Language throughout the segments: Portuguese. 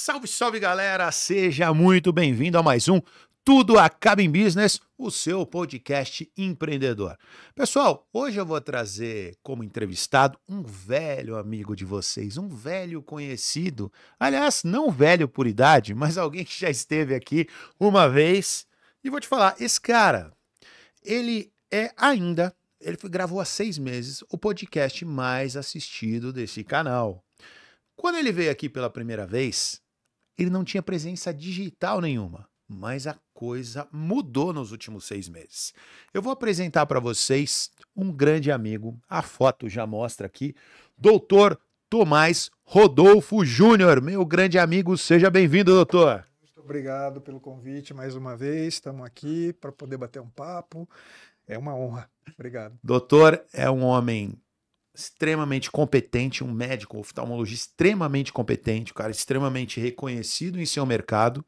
Salve, salve galera! Seja muito bem-vindo a mais um Tudo Acaba em Business, o seu podcast empreendedor. Pessoal, hoje eu vou trazer como entrevistado um velho amigo de vocês, um velho conhecido. Aliás, não velho por idade, mas alguém que já esteve aqui uma vez. E vou te falar, esse cara, ele gravou há 6 meses o podcast mais assistido desse canal. Quando ele veio aqui pela primeira vez, ele não tinha presença digital nenhuma, mas a coisa mudou nos últimos 6 meses. Eu vou apresentar para vocês um grande amigo, a foto já mostra aqui, Dr. Tomás Rodolfo Júnior, meu grande amigo, seja bem-vindo, doutor. Muito obrigado pelo convite mais uma vez, estamos aqui para poder bater um papo, é uma honra, obrigado. Doutor é um homem extremamente competente, um médico oftalmologista extremamente competente, um cara extremamente reconhecido em seu mercado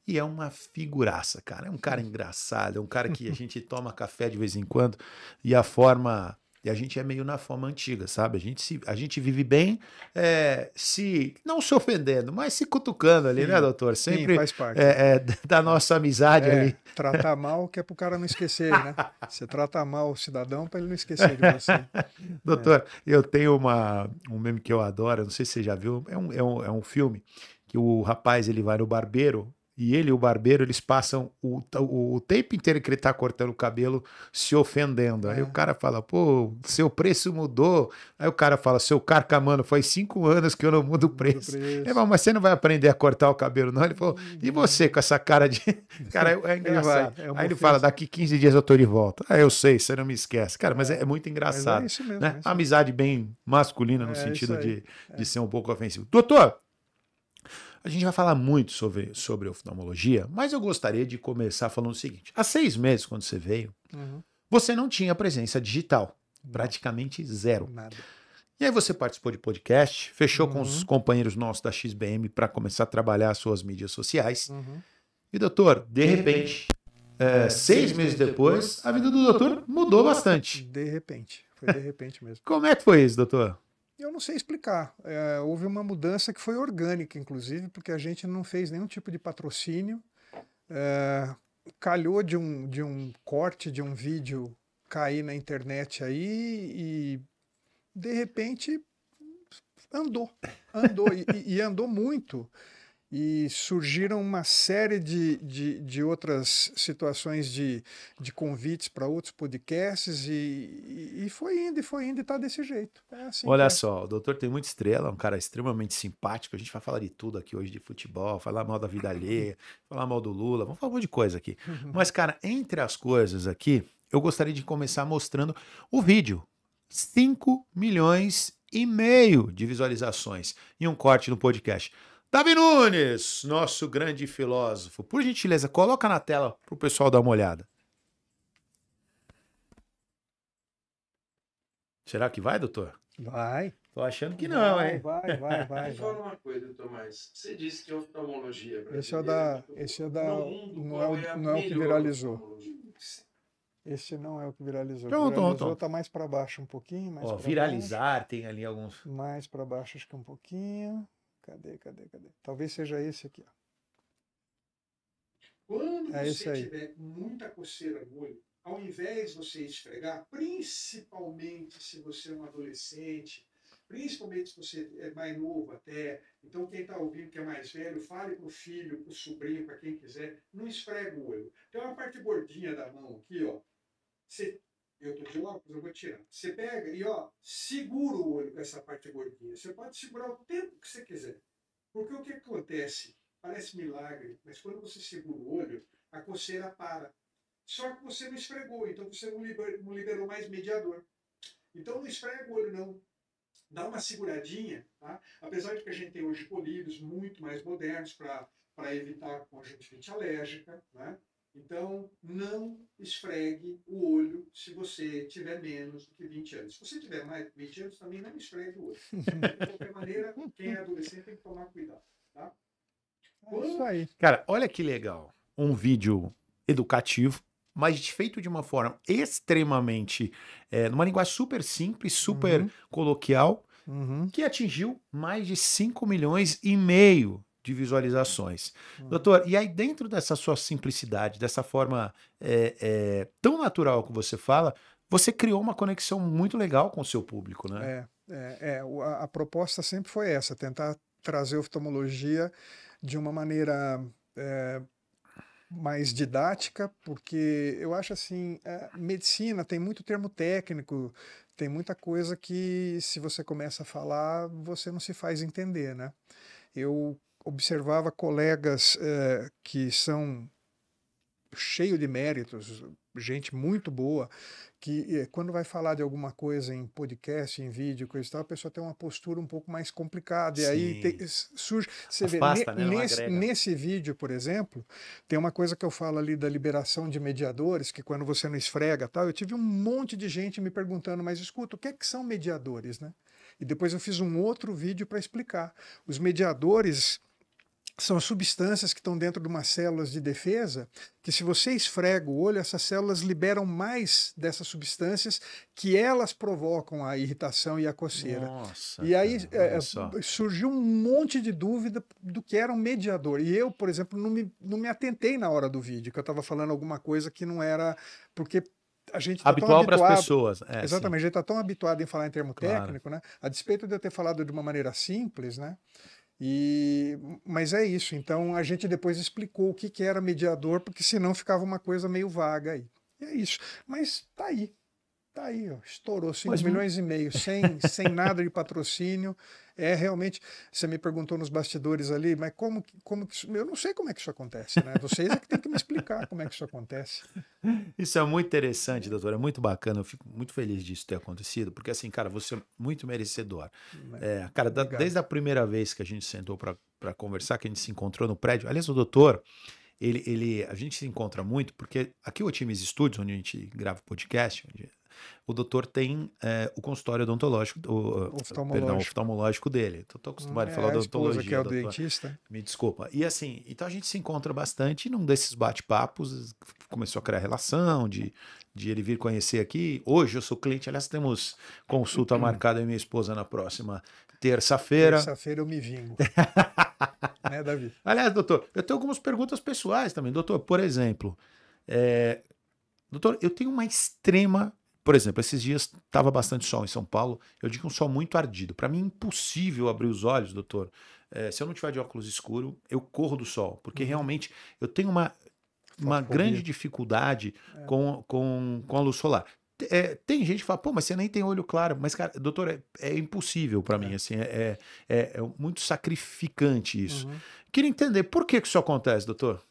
e é uma figuraça, cara. É um cara engraçado, é um cara que a gente toma café de vez em quando e a gente é meio na forma antiga, sabe? A gente vive bem, não se ofendendo, mas se cutucando ali, Sim, né, doutor? Sempre faz parte. Da nossa amizade ali. Tratar mal que é para o cara não esquecer, né? Você trata mal o cidadão para ele não esquecer de você. Doutor, eu tenho um meme que eu adoro, não sei se você já viu, é um filme que o rapaz ele vai no barbeiro e ele e o barbeiro eles passam o tempo inteiro que ele tá cortando o cabelo se ofendendo. Aí o cara fala, pô, seu preço mudou. Aí o cara fala, seu carcamano, faz 5 anos que eu não mudo o preço. Mas você não vai aprender a cortar o cabelo, não? Ele falou, e você com essa cara de... Cara, é engraçado. Aí ele fala, daqui 15 dias eu tô de volta. Ah, eu sei, você não me esquece. Cara, mas é muito engraçado. Mas é isso mesmo, né? Amizade bem masculina no sentido de ser um pouco ofensivo. Doutor, a gente vai falar muito sobre oftalmologia, mas eu gostaria de começar falando o seguinte. Há 6 meses, quando você veio, você não tinha presença digital. Praticamente zero. Nada. E aí você participou de podcast, fechou com os companheiros nossos da XBM para começar a trabalhar as suas mídias sociais. E, doutor, de repente, 6 meses depois, a vida do doutor mudou bastante. De repente. Foi de repente mesmo. Como é que foi isso, doutor? Eu não sei explicar. Houve uma mudança que foi orgânica, inclusive, porque a gente não fez nenhum tipo de patrocínio. Calhou de um corte de um vídeo cair na internet aí e, de repente, andou e andou muito. E surgiram uma série de outras situações de convites para outros podcasts e foi indo e está desse jeito. Assim. Olha só, o doutor tem muita estrela, um cara extremamente simpático. A gente vai falar de tudo aqui hoje, de futebol, falar mal da vida alheia, falar mal do Lula, vamos falar um monte de coisa aqui. Mas, cara, entre as coisas aqui, eu gostaria de começar mostrando o vídeo. 5,5 milhões de visualizações em um corte no podcast. Davi Nunes, nosso grande filósofo. Por gentileza, coloca na tela para o pessoal dar uma olhada. Será que vai, doutor? Vai. Tô achando que não, hein? Vai. Me fala uma coisa, Tomás. Você disse que a oftalmologia Esse é o da... Não é o que viralizou. Esse não é o que viralizou. Viralizou tá mais para baixo um pouquinho. Mais viralizar, baixo. Tem ali alguns... Mais para baixo, acho que um pouquinho... Cadê? Talvez seja esse aqui, ó. Quando você tiver muita coceira no olho, ao invés de você esfregar, principalmente se você é um adolescente, principalmente se você é mais novo até, então quem está ouvindo que é mais velho, fale para o filho, para o sobrinho, para quem quiser, não esfrega o olho. Tem uma parte gordinha da mão aqui, ó. Eu tô de óculos, eu vou tirar. Você pega e, ó, segura o olho com essa parte gordinha. Você pode segurar o tempo que você quiser. Porque o que acontece? Parece milagre, mas quando você segura o olho, a coceira para. Só que você não esfregou, então você não liberou mais mediador. Então não esfrega o olho, não. Dá uma seguradinha, tá? Apesar de que a gente tem hoje colírios muito mais modernos para evitar conjuntivite alérgica, né? Então, não esfregue o olho se você tiver menos do que 20 anos. Se você tiver mais de 20 anos, também não esfregue o olho. De qualquer maneira, quem é adolescente tem que tomar cuidado. Tá? É isso aí. Cara, olha que legal. Um vídeo educativo, mas feito de uma forma extremamente... numa linguagem super simples, super coloquial, que atingiu mais de 5,5 milhões de visualizações. Doutor, e aí dentro dessa sua simplicidade, dessa forma tão natural que você fala, você criou uma conexão muito legal com o seu público, né? A proposta sempre foi essa, tentar trazer a oftalmologia de uma maneira mais didática, porque eu acho assim, medicina tem muito termo técnico, tem muita coisa que se você começa a falar, você não se faz entender, né? Eu observava colegas que são cheios de méritos, gente muito boa, que quando vai falar de alguma coisa em podcast, em vídeo, coisa e tal, a pessoa tem uma postura um pouco mais complicada. E aí surge. Você Afasta, vê, né? nesse vídeo, por exemplo, tem uma coisa que eu falo ali da liberação de mediadores, que quando você não esfrega tal, eu tive um monte de gente me perguntando, mas escuta, o que é que são mediadores, né? E depois eu fiz um outro vídeo para explicar. Os mediadores são substâncias que estão dentro de umas células de defesa, que se você esfrega o olho, essas células liberam mais dessas substâncias que elas provocam a irritação e a coceira. Nossa, e aí cara, surgiu um monte de dúvida do que era um mediador. E eu, por exemplo, não me atentei na hora do vídeo, que eu estava falando alguma coisa que não era... Porque a gente está tão habitual para as habituado... pessoas. Exatamente, a gente está tão habituado em falar em termo técnico, Claro. né? A despeito de eu ter falado de uma maneira simples, né? Mas é isso, então a gente depois explicou o que era mediador, porque senão ficava uma coisa meio vaga aí. E é isso, mas tá aí, ó, estourou 5 milhões e meio, sem nada de patrocínio. Realmente, você me perguntou nos bastidores ali, mas como que eu não sei como é que isso acontece, né? Vocês é que tem que me explicar como é que isso acontece. Isso é muito interessante, doutor, é muito bacana, eu fico muito feliz disso ter acontecido, porque assim, cara, você é muito merecedor. Cara, desde a primeira vez que a gente sentou para conversar, que a gente se encontrou no prédio, aliás, o doutor, a gente se encontra muito, porque aqui o Otimis Studios, onde a gente grava o podcast, o doutor tem o consultório odontológico, oftalmológico dele. Estou acostumado a falar de odontologia. Que é o dentista. Me desculpa. E assim, então a gente se encontra bastante e num desses bate-papos começou a criar relação de ele vir conhecer aqui. Hoje eu sou cliente, aliás, temos consulta marcada, eu e minha esposa na próxima terça-feira. Terça-feira eu me vingo. Né, Davi? Aliás, doutor, eu tenho algumas perguntas pessoais também. Doutor, por exemplo, doutor, eu tenho uma extrema... Por exemplo, esses dias estava bastante sol em São Paulo, eu digo um sol muito ardido. Para mim é impossível abrir os olhos, doutor. Se eu não tiver de óculos escuro, eu corro do sol, porque realmente eu tenho uma grande dificuldade com a luz solar. Tem gente que fala, pô, mas você nem tem olho claro. Mas, cara, doutor, é impossível para mim, assim, é muito sacrificante isso. Queria entender por que isso acontece, doutor?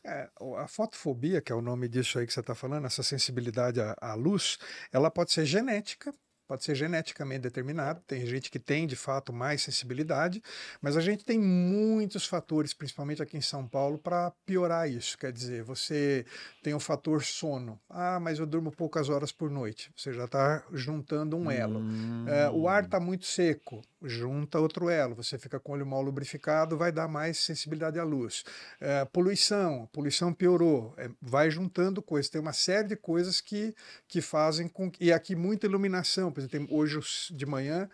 A fotofobia, que é o nome disso aí que você está falando, essa sensibilidade à luz, ela pode ser genética, pode ser geneticamente determinado, tem gente que tem de fato mais sensibilidade, mas a gente tem muitos fatores, principalmente aqui em São Paulo, para piorar isso. Quer dizer, você tem o fator sono. Mas eu durmo poucas horas por noite. Você já está juntando um elo. O ar está muito seco, junta outro elo. Você fica com o olho mal lubrificado, vai dar mais sensibilidade à luz. A poluição piorou, vai juntando coisas. Tem uma série de coisas que fazem com que... E aqui muita iluminação. Por exemplo, tem hoje de manhã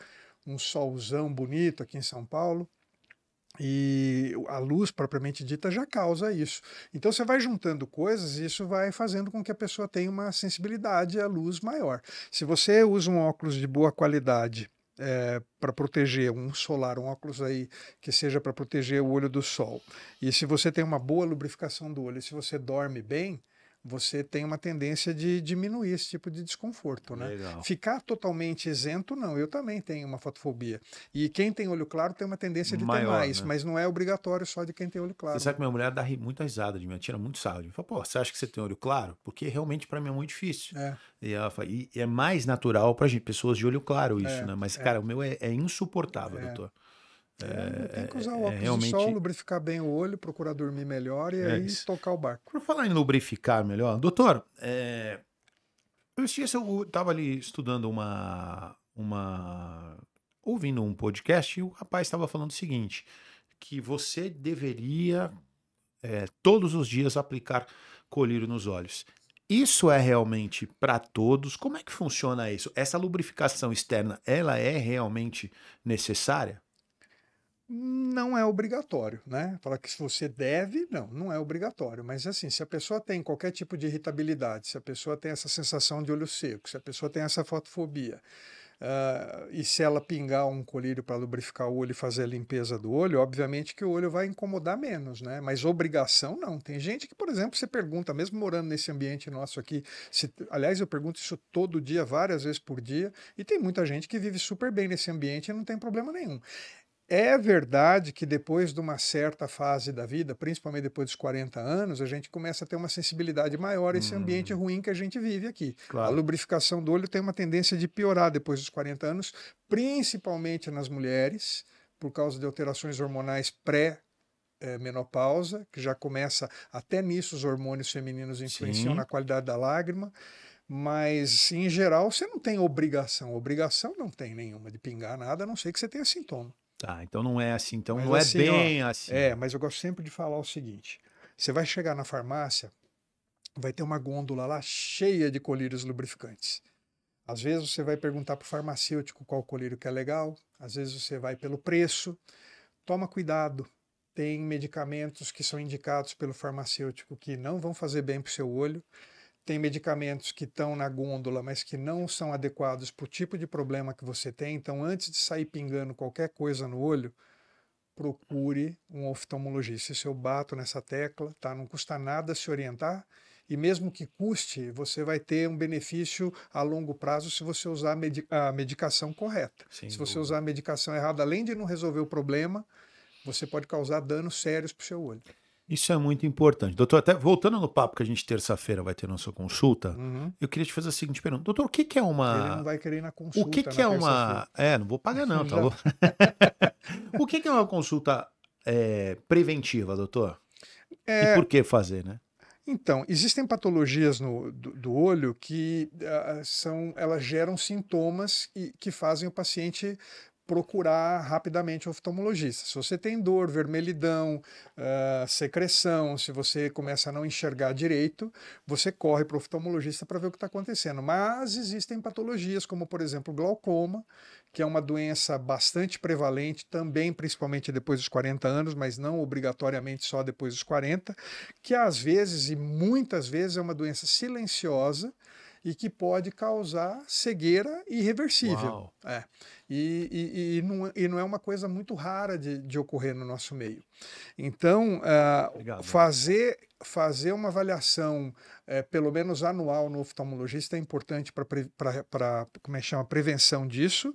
um solzão bonito aqui em São Paulo e a luz propriamente dita já causa isso. Então você vai juntando coisas e isso vai fazendo com que a pessoa tenha uma sensibilidade à luz maior. Se você usa um óculos de boa qualidade para proteger um solar, um óculos aí que seja para proteger o olho do sol, e se você tem uma boa lubrificação do olho, se você dorme bem, você tem uma tendência de diminuir esse tipo de desconforto, né? Legal. Ficar totalmente isento, não. Eu também tenho uma fotofobia. E quem tem olho claro tem uma tendência de ter mais, né? Mas não é obrigatório só de quem tem olho claro. Você sabe que minha mulher dá muita risada de mim, tira muito sarro de mim. Fala, pô, você acha que você tem olho claro? Porque realmente para mim é muito difícil. E ela fala, e é mais natural para pessoas de olho claro isso, né? Mas, cara, o meu é insuportável, doutor. Tem que usar o óculos de sol, lubrificar bem o olho, procurar dormir melhor e aí tocar o barco. Por falar em lubrificar melhor, doutor, eu estava ali estudando ouvindo um podcast e o rapaz estava falando o seguinte, que você deveria todos os dias aplicar colírio nos olhos. Isso é realmente para todos? Como é que funciona isso? Essa lubrificação externa, ela é realmente necessária? Não é obrigatório, né? Falar que se você deve, não é obrigatório. Mas assim, se a pessoa tem qualquer tipo de irritabilidade, se a pessoa tem essa sensação de olho seco, se a pessoa tem essa fotofobia, e se ela pingar um colírio para lubrificar o olho e fazer a limpeza do olho, obviamente que o olho vai incomodar menos, né? Mas obrigação não. Tem gente que, por exemplo, você pergunta, mesmo morando nesse ambiente nosso aqui, aliás, eu pergunto isso todo dia, várias vezes por dia, e tem muita gente que vive super bem nesse ambiente e não tem problema nenhum. É verdade que depois de uma certa fase da vida, principalmente depois dos 40 anos, a gente começa a ter uma sensibilidade maior a esse ambiente ruim que a gente vive aqui. A Claro. lubrificação do olho tem uma tendência de piorar depois dos 40 anos, principalmente nas mulheres, por causa de alterações hormonais pré-menopausa, que já começa, até nisso os hormônios femininos influenciam Sim. na qualidade da lágrima. Mas, em geral, você não tem obrigação. Obrigação não tem nenhuma de pingar nada, a não ser que você tenha sintoma. Tá, então não é assim, então Mas não é assim, bem assim. mas eu gosto sempre de falar o seguinte: você vai chegar na farmácia, vai ter uma gôndola lá cheia de colírios lubrificantes. Às vezes você vai perguntar para o farmacêutico qual colírio que é legal, às vezes você vai pelo preço. Toma cuidado, tem medicamentos que são indicados pelo farmacêutico que não vão fazer bem para o seu olho. Tem medicamentos que estão na gôndola, mas que não são adequados para o tipo de problema que você tem. Então, antes de sair pingando qualquer coisa no olho, procure um oftalmologista. Isso eu bato nessa tecla, tá? Não custa nada se orientar. E mesmo que custe, você vai ter um benefício a longo prazo se você usar a medicação correta. Sem Se você dúvida. usar a medicação errada, além de não resolver o problema, você pode causar danos sérios para o seu olho. Isso é muito importante. Doutor, até voltando no papo que a gente terça-feira vai ter nossa consulta, Uhum. eu queria te fazer a seguinte pergunta. Doutor, o que que é Ele não uma... vai querer ir na O consulta que que é na uma... terça-feira. Não vou pagar não, tá Não. louco? O que que é uma consulta preventiva, doutor? E por que fazer, né? Então, existem patologias do olho que elas geram sintomas que fazem o paciente procurar rapidamente o oftalmologista. Se você tem dor, vermelhidão, secreção, se você começa a não enxergar direito, você corre para o oftalmologista para ver o que está acontecendo. Mas existem patologias como, por exemplo, glaucoma, que é uma doença bastante prevalente, também principalmente depois dos 40 anos, mas não obrigatoriamente só depois dos 40, que às vezes e muitas vezes é uma doença silenciosa e que pode causar cegueira irreversível. Uau. E não é uma coisa muito rara de ocorrer no nosso meio. Então, Obrigado. fazer uma avaliação, pelo menos anual, no oftalmologista é importante para como é que chama, prevenção disso.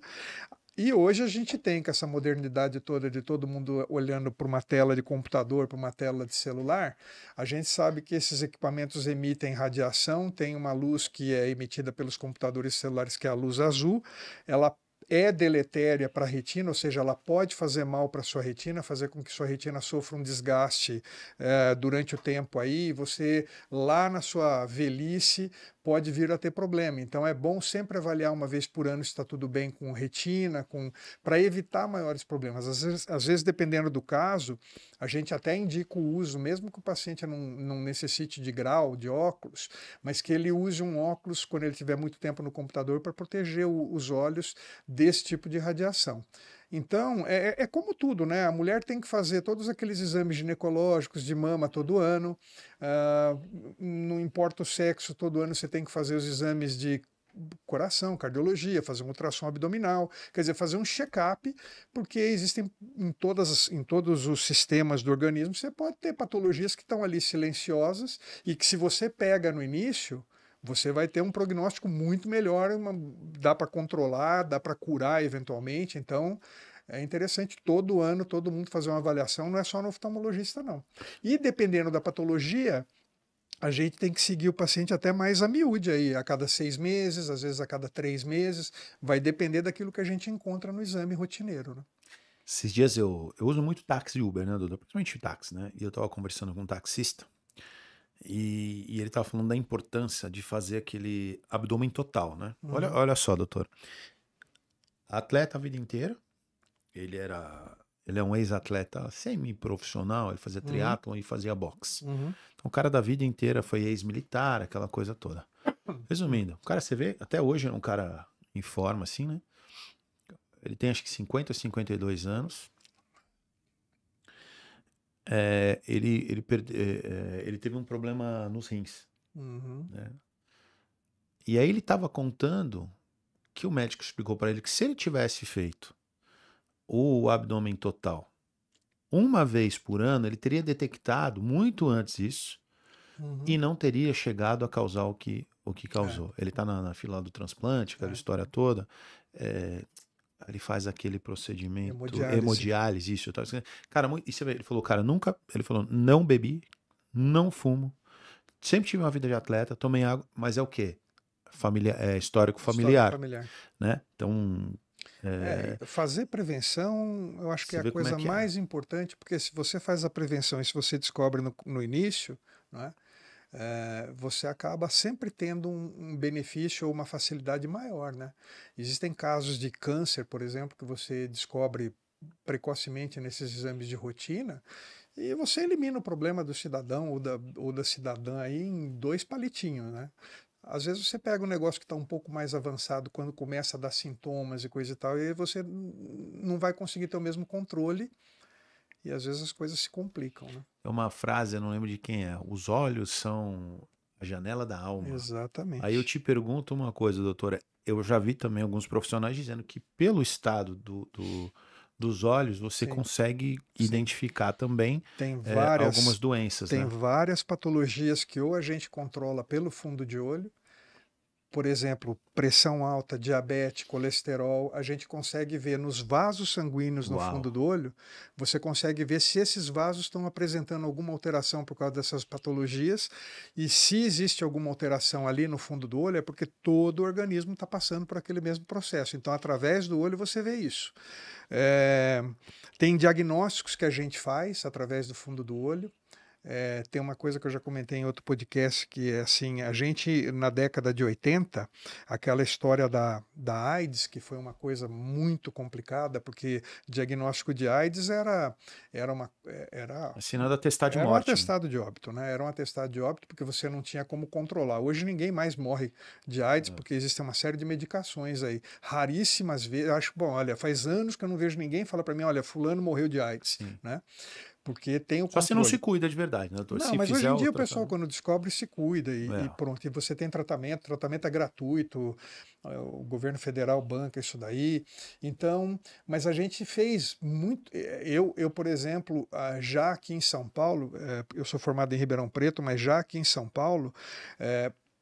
E hoje a gente tem com essa modernidade toda de todo mundo olhando para uma tela de computador, para uma tela de celular, a gente sabe que esses equipamentos emitem radiação, tem uma luz que é emitida pelos computadores celulares, que é a luz azul, ela é deletéria para a retina, ou seja, ela pode fazer mal para a sua retina, fazer com que sua retina sofra um desgaste durante o tempo aí, você lá na sua velhice pode vir a ter problema. Então é bom sempre avaliar uma vez por ano se está tudo bem com retina, para evitar maiores problemas. Às vezes, dependendo do caso, a gente até indica o uso, mesmo que o paciente não necessite de grau, de óculos, mas que ele use um óculos quando ele tiver muito tempo no computador para proteger os olhos desse tipo de radiação. Então, é como tudo, né? A mulher tem que fazer todos aqueles exames ginecológicos de mama todo ano, não importa o sexo, todo ano você tem que fazer os exames de coração, cardiologia, fazer um ultrassom abdominal, quer dizer, fazer um check-up, porque existem em todos os sistemas do organismo, você pode ter patologias que estão ali silenciosas e que se você pega no início, você vai ter um prognóstico muito melhor, dá para controlar, dá para curar eventualmente, então é interessante todo ano todo mundo fazer uma avaliação, não é só no oftalmologista não. E dependendo da patologia, a gente tem que seguir o paciente até mais a miúde aí, a cada 6 meses, às vezes a cada 3 meses, vai depender daquilo que a gente encontra no exame rotineiro, né? Esses dias eu uso muito táxi e Uber, né, doutor? Principalmente táxi, né? E eu tava conversando com um taxista e ele tava falando da importância de fazer aquele abdômen total, né? Olha só, doutor. Atleta a vida inteira, ele é um ex-atleta semi-profissional, ele fazia triatlon e fazia boxe. Então o cara da vida inteira foi ex-militar, aquela coisa toda. Resumindo, o cara, você vê, até hoje é um cara em forma assim, né? Ele tem acho que 50 ou 52 anos. ele teve um problema nos rins, Uhum. né? E aí ele estava contando que o médico explicou para ele que se ele tivesse feito o abdômen total uma vez por ano, ele teria detectado muito antes isso Uhum. e não teria chegado a causar o que causou. Ele está na fila do transplante, aquela história toda. Ele faz aquele procedimento, hemodiálise, isso. Tá. Cara, ele falou, cara, ele falou, não bebi, não fumo, sempre tive uma vida de atleta, tomei água, mas é o quê? Histórico familiar, né? Então, fazer prevenção, eu acho que é a coisa mais importante, porque se você faz a prevenção e se você descobre no início, né, você acaba sempre tendo um benefício ou uma facilidade maior, né? Existem casos de câncer, por exemplo, que você descobre precocemente nesses exames de rotina e você elimina o problema do cidadão ou da cidadã aí em 2 palitinhos, né? Às vezes você pega um negócio que está um pouco mais avançado quando começa a dar sintomas e coisa e tal, e aí você não vai conseguir ter o mesmo controle e às vezes as coisas se complicam, né? É uma frase, eu não lembro de quem é. Os olhos são a janela da alma. Exatamente. Aí eu te pergunto uma coisa, doutora. Eu já vi também alguns profissionais dizendo que pelo estado dos olhos você consegue identificar também algumas doenças. Tem várias patologias que ou a gente controla pelo fundo de olho, por exemplo, pressão alta, diabetes, colesterol, a gente consegue ver nos vasos sanguíneos no fundo do olho, você consegue ver se esses vasos estão apresentando alguma alteração por causa dessas patologias, e se existe alguma alteração ali no fundo do olho, é porque todo o organismo está passando por aquele mesmo processo. Então, através do olho, você vê isso. Tem diagnósticos que a gente faz através do fundo do olho. Tem uma coisa que eu já comentei em outro podcast, que é assim, a gente na década de 80, aquela história da AIDS, que foi uma coisa muito complicada, porque diagnóstico de AIDS era assinado atestado de morte. Era um atestado de óbito, né? Era um atestado de óbito porque você não tinha como controlar. Hoje ninguém mais morre de AIDS porque existe uma série de medicações aí. Raríssimas vezes, acho, bom, olha, faz anos que eu não vejo ninguém falar para mim, olha, fulano morreu de AIDS, né? Porque tem o controle. Só se não se cuida de verdade, né, doutor? Não, mas hoje em dia o pessoal, quando descobre, se cuida e pronto. E você tem tratamento é gratuito, o governo federal banca isso daí. Então, mas a gente fez muito. Eu, por exemplo, já aqui em São Paulo, eu sou formado em Ribeirão Preto, mas já aqui em São Paulo,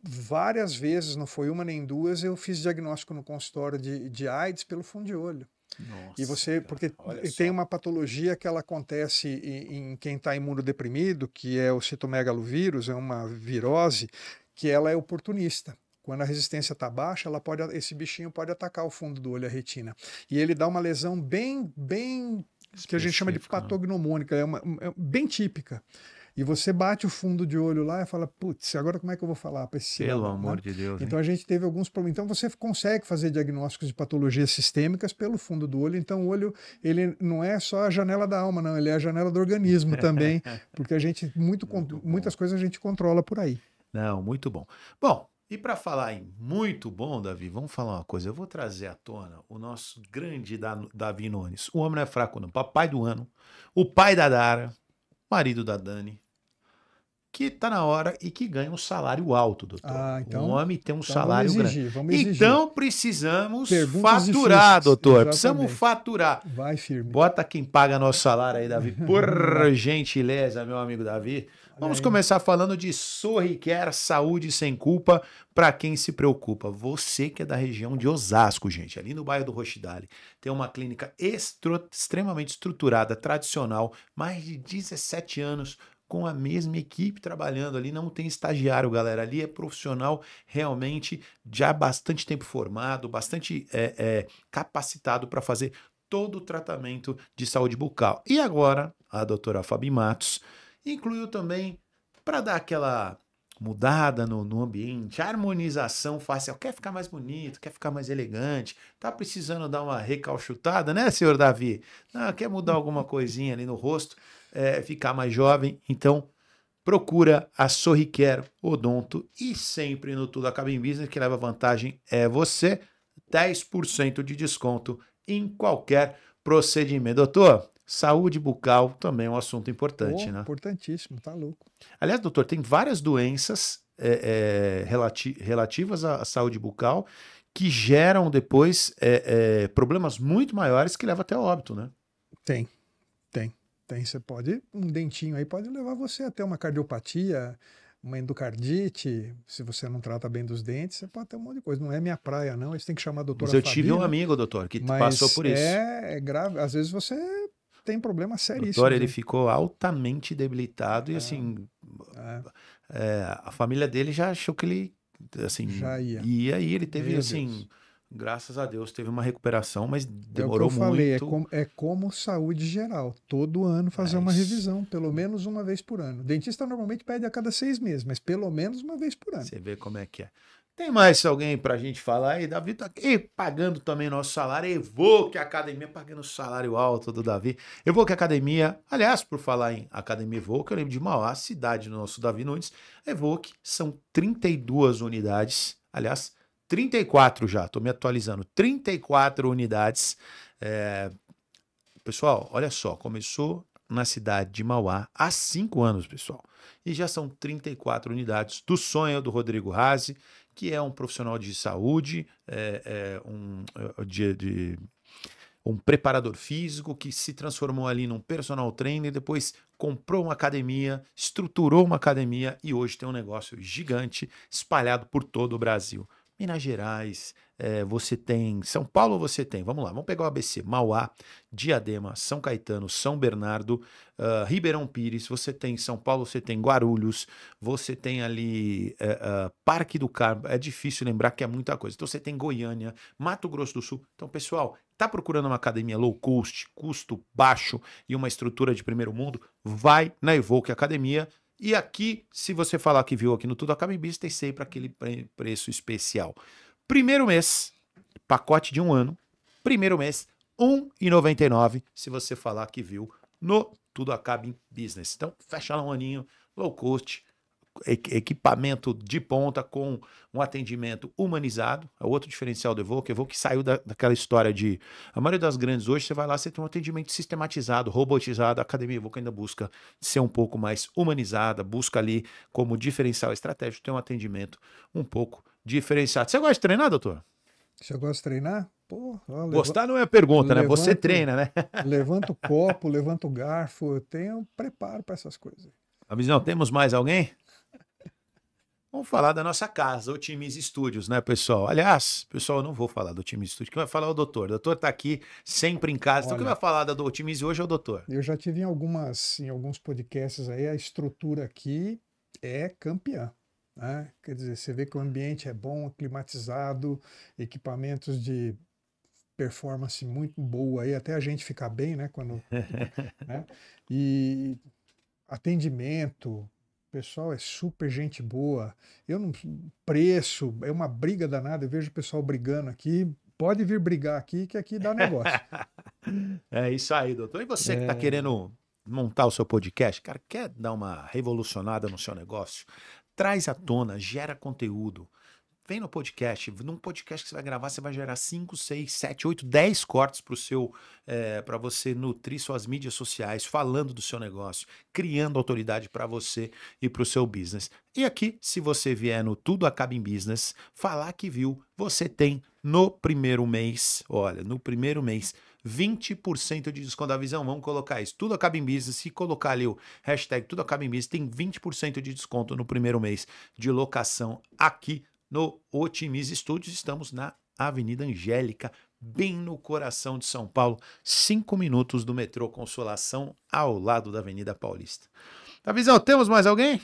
várias vezes, não foi uma nem duas, eu fiz diagnóstico no consultório de AIDS pelo fundo de olho. Nossa, e você, porque tem uma patologia que ela acontece em quem está imunodeprimido, que é o citomegalovírus, é uma virose, que ela é oportunista. Quando a resistência está baixa, esse bichinho pode atacar o fundo do olho, a retina. E ele dá uma lesão bem que a gente chama de patognomônica, é bem típica. E você bate o fundo de olho lá e fala, putz, agora como é que eu vou falar para esse cidadão? Pelo amor de Deus. Então a gente teve alguns problemas. Então você consegue fazer diagnósticos de patologias sistêmicas pelo fundo do olho. Então o olho, ele não é só a janela da alma, não, ele é a janela do organismo também, porque a gente, muitas coisas a gente controla por aí. Não, muito bom. Bom, e para falar em muito bom, Davi, vamos falar uma coisa. Eu vou trazer à tona o nosso grande Davi Nunes. O homem não é fraco, não. Papai do ano, o pai da Dara, marido da Dani, que tá na hora e que ganha um salário alto, doutor. Então, um homem tem um salário grande. Vamos exigir. Então precisamos faturar, doutor. Exatamente. Precisamos faturar. Vai firme. Bota quem paga nosso salário aí, Davi. Por gentileza, meu amigo Davi. Vamos começar falando de Sorriquer Saúde Sem Culpa para quem se preocupa. Você que é da região de Osasco, gente, ali no bairro do Rochidale, tem uma clínica extremamente estruturada, tradicional, mais de 17 anos, com a mesma equipe trabalhando ali, não tem estagiário, galera, ali é profissional realmente já bastante tempo formado, bastante capacitado para fazer todo o tratamento de saúde bucal. E agora, a doutora Fabi Matos incluiu também para dar aquela mudada no ambiente, harmonização facial, quer ficar mais bonito, quer ficar mais elegante, tá precisando dar uma recalchutada, né, senhor Davi? Quer mudar alguma coisinha ali no rosto, ficar mais jovem, então procura a Sorriquer Odonto e sempre no Tudo Acaba em Business, que leva vantagem é você, 10% de desconto em qualquer procedimento. Doutor, Saúde bucal também é um assunto importante, né? Importantíssimo, tá louco. Aliás, doutor, tem várias doenças relativas à saúde bucal que geram depois problemas muito maiores que levam até ao óbito, né? Tem. Você pode, um dentinho aí pode levar você até uma cardiopatia, uma endocardite. Se você não trata bem dos dentes, você pode ter um monte de coisa. Não é minha praia, não. Isso tem que chamar a doutora Mas eu Fabi, tive um né? amigo, doutor, que Mas passou por isso. é grave. Às vezes você tem problemas seríssimos. Doutor, ele hein? ficou altamente debilitado e assim, a família dele já achou que ele assim, Já ia. e aí ele teve Meu assim, Deus. graças a Deus, teve uma recuperação, mas É o que demorou eu falei, muito. é como saúde geral. Todo ano fazer uma Mas- revisão, pelo menos uma vez por ano. O dentista normalmente pede a cada 6 meses, mas pelo menos uma vez por ano. Você vê como é que é. Tem mais alguém pra gente falar aí? Davi tá aqui pagando também nosso salário. Evoque Academia, pagando o salário alto do Davi. Evoque Academia. Aliás, por falar em Academia Evoque, eu lembro de Mauá, cidade do nosso Davi Nunes. Evoque, são 32 unidades. Aliás, 34 já, tô me atualizando. 34 unidades. Pessoal, olha só, começou na cidade de Mauá há 5 anos, pessoal. E já são 34 unidades do sonho do Rodrigo Razzi, que é um profissional de saúde, um preparador físico que se transformou ali num personal trainer, depois comprou uma academia, estruturou uma academia e hoje tem um negócio gigante espalhado por todo o Brasil. Minas Gerais, você tem São Paulo, você tem, vamos lá, vamos pegar o ABC, Mauá, Diadema, São Caetano, São Bernardo, Ribeirão Pires, você tem São Paulo, você tem Guarulhos, você tem ali Parque do Carmo, é difícil lembrar que é muita coisa, então você tem Goiânia, Mato Grosso do Sul, então pessoal, tá procurando uma academia low cost, custo baixo e uma estrutura de primeiro mundo, vai na Evoque Academia. E aqui, se você falar que viu aqui no Tudo Acaba em Business, tem sempre aquele preço especial. Primeiro mês, pacote de 1 ano. Primeiro mês, R$ 1,99, se você falar que viu no Tudo Acaba em Business. Então, fecha lá um aninho, low cost, equipamento de ponta com um atendimento humanizado. É outro diferencial do Evoque. Evoque saiu daquela história de... A maioria das grandes hoje, você vai lá, você tem um atendimento sistematizado, robotizado. A Academia Evoque ainda busca ser um pouco mais humanizada, busca ali como diferencial estratégico ter um atendimento um pouco diferenciado. Você gosta de treinar, doutor? Se eu gosto de treinar, pô, ó, Gostar não é pergunta, né? Você treina, né? Levanta o copo, levanta o garfo, eu tenho preparo para essas coisas. Avisão, temos mais alguém? Vamos falar da nossa casa, o Otimize Studios, né, pessoal? Aliás, pessoal, eu não vou falar do Otimize Studios, quem vai falar é o doutor. O doutor tá aqui sempre em casa. Então, quem vai falar do Otimize hoje é o doutor. Eu já tive em alguns podcasts aí, a estrutura aqui é campeã. Né? Quer dizer, você vê que o ambiente é bom, climatizado, equipamentos de performance muito boa aí, até a gente ficar bem, né? Né? E atendimento, o pessoal é super gente boa. Preço, é uma briga danada, eu vejo o pessoal brigando aqui. Pode vir brigar aqui, que aqui dá negócio. É isso aí, doutor. E você que tá querendo montar o seu podcast, cara, quer dar uma revolucionada no seu negócio? Traz à tona, gera conteúdo. Vem no podcast. Num podcast que você vai gravar, você vai gerar 5, 6, 7, 8, 10 cortes para você nutrir suas mídias sociais, falando do seu negócio, criando autoridade para você e para o seu business. E aqui, se você vier no Tudo Acaba em Business, falar que viu, você tem no primeiro mês, olha, no primeiro mês, 20% de desconto da visão. Vamos colocar isso. Tudo Acaba em Business. Se colocar ali o hashtag Tudo Acaba em Business, tem 20% de desconto no primeiro mês de locação aqui no Otimize Studios. Estamos na Avenida Angélica, bem no coração de São Paulo, 5 minutos do metrô Consolação, ao lado da Avenida Paulista. Tá, Visão, temos mais alguém?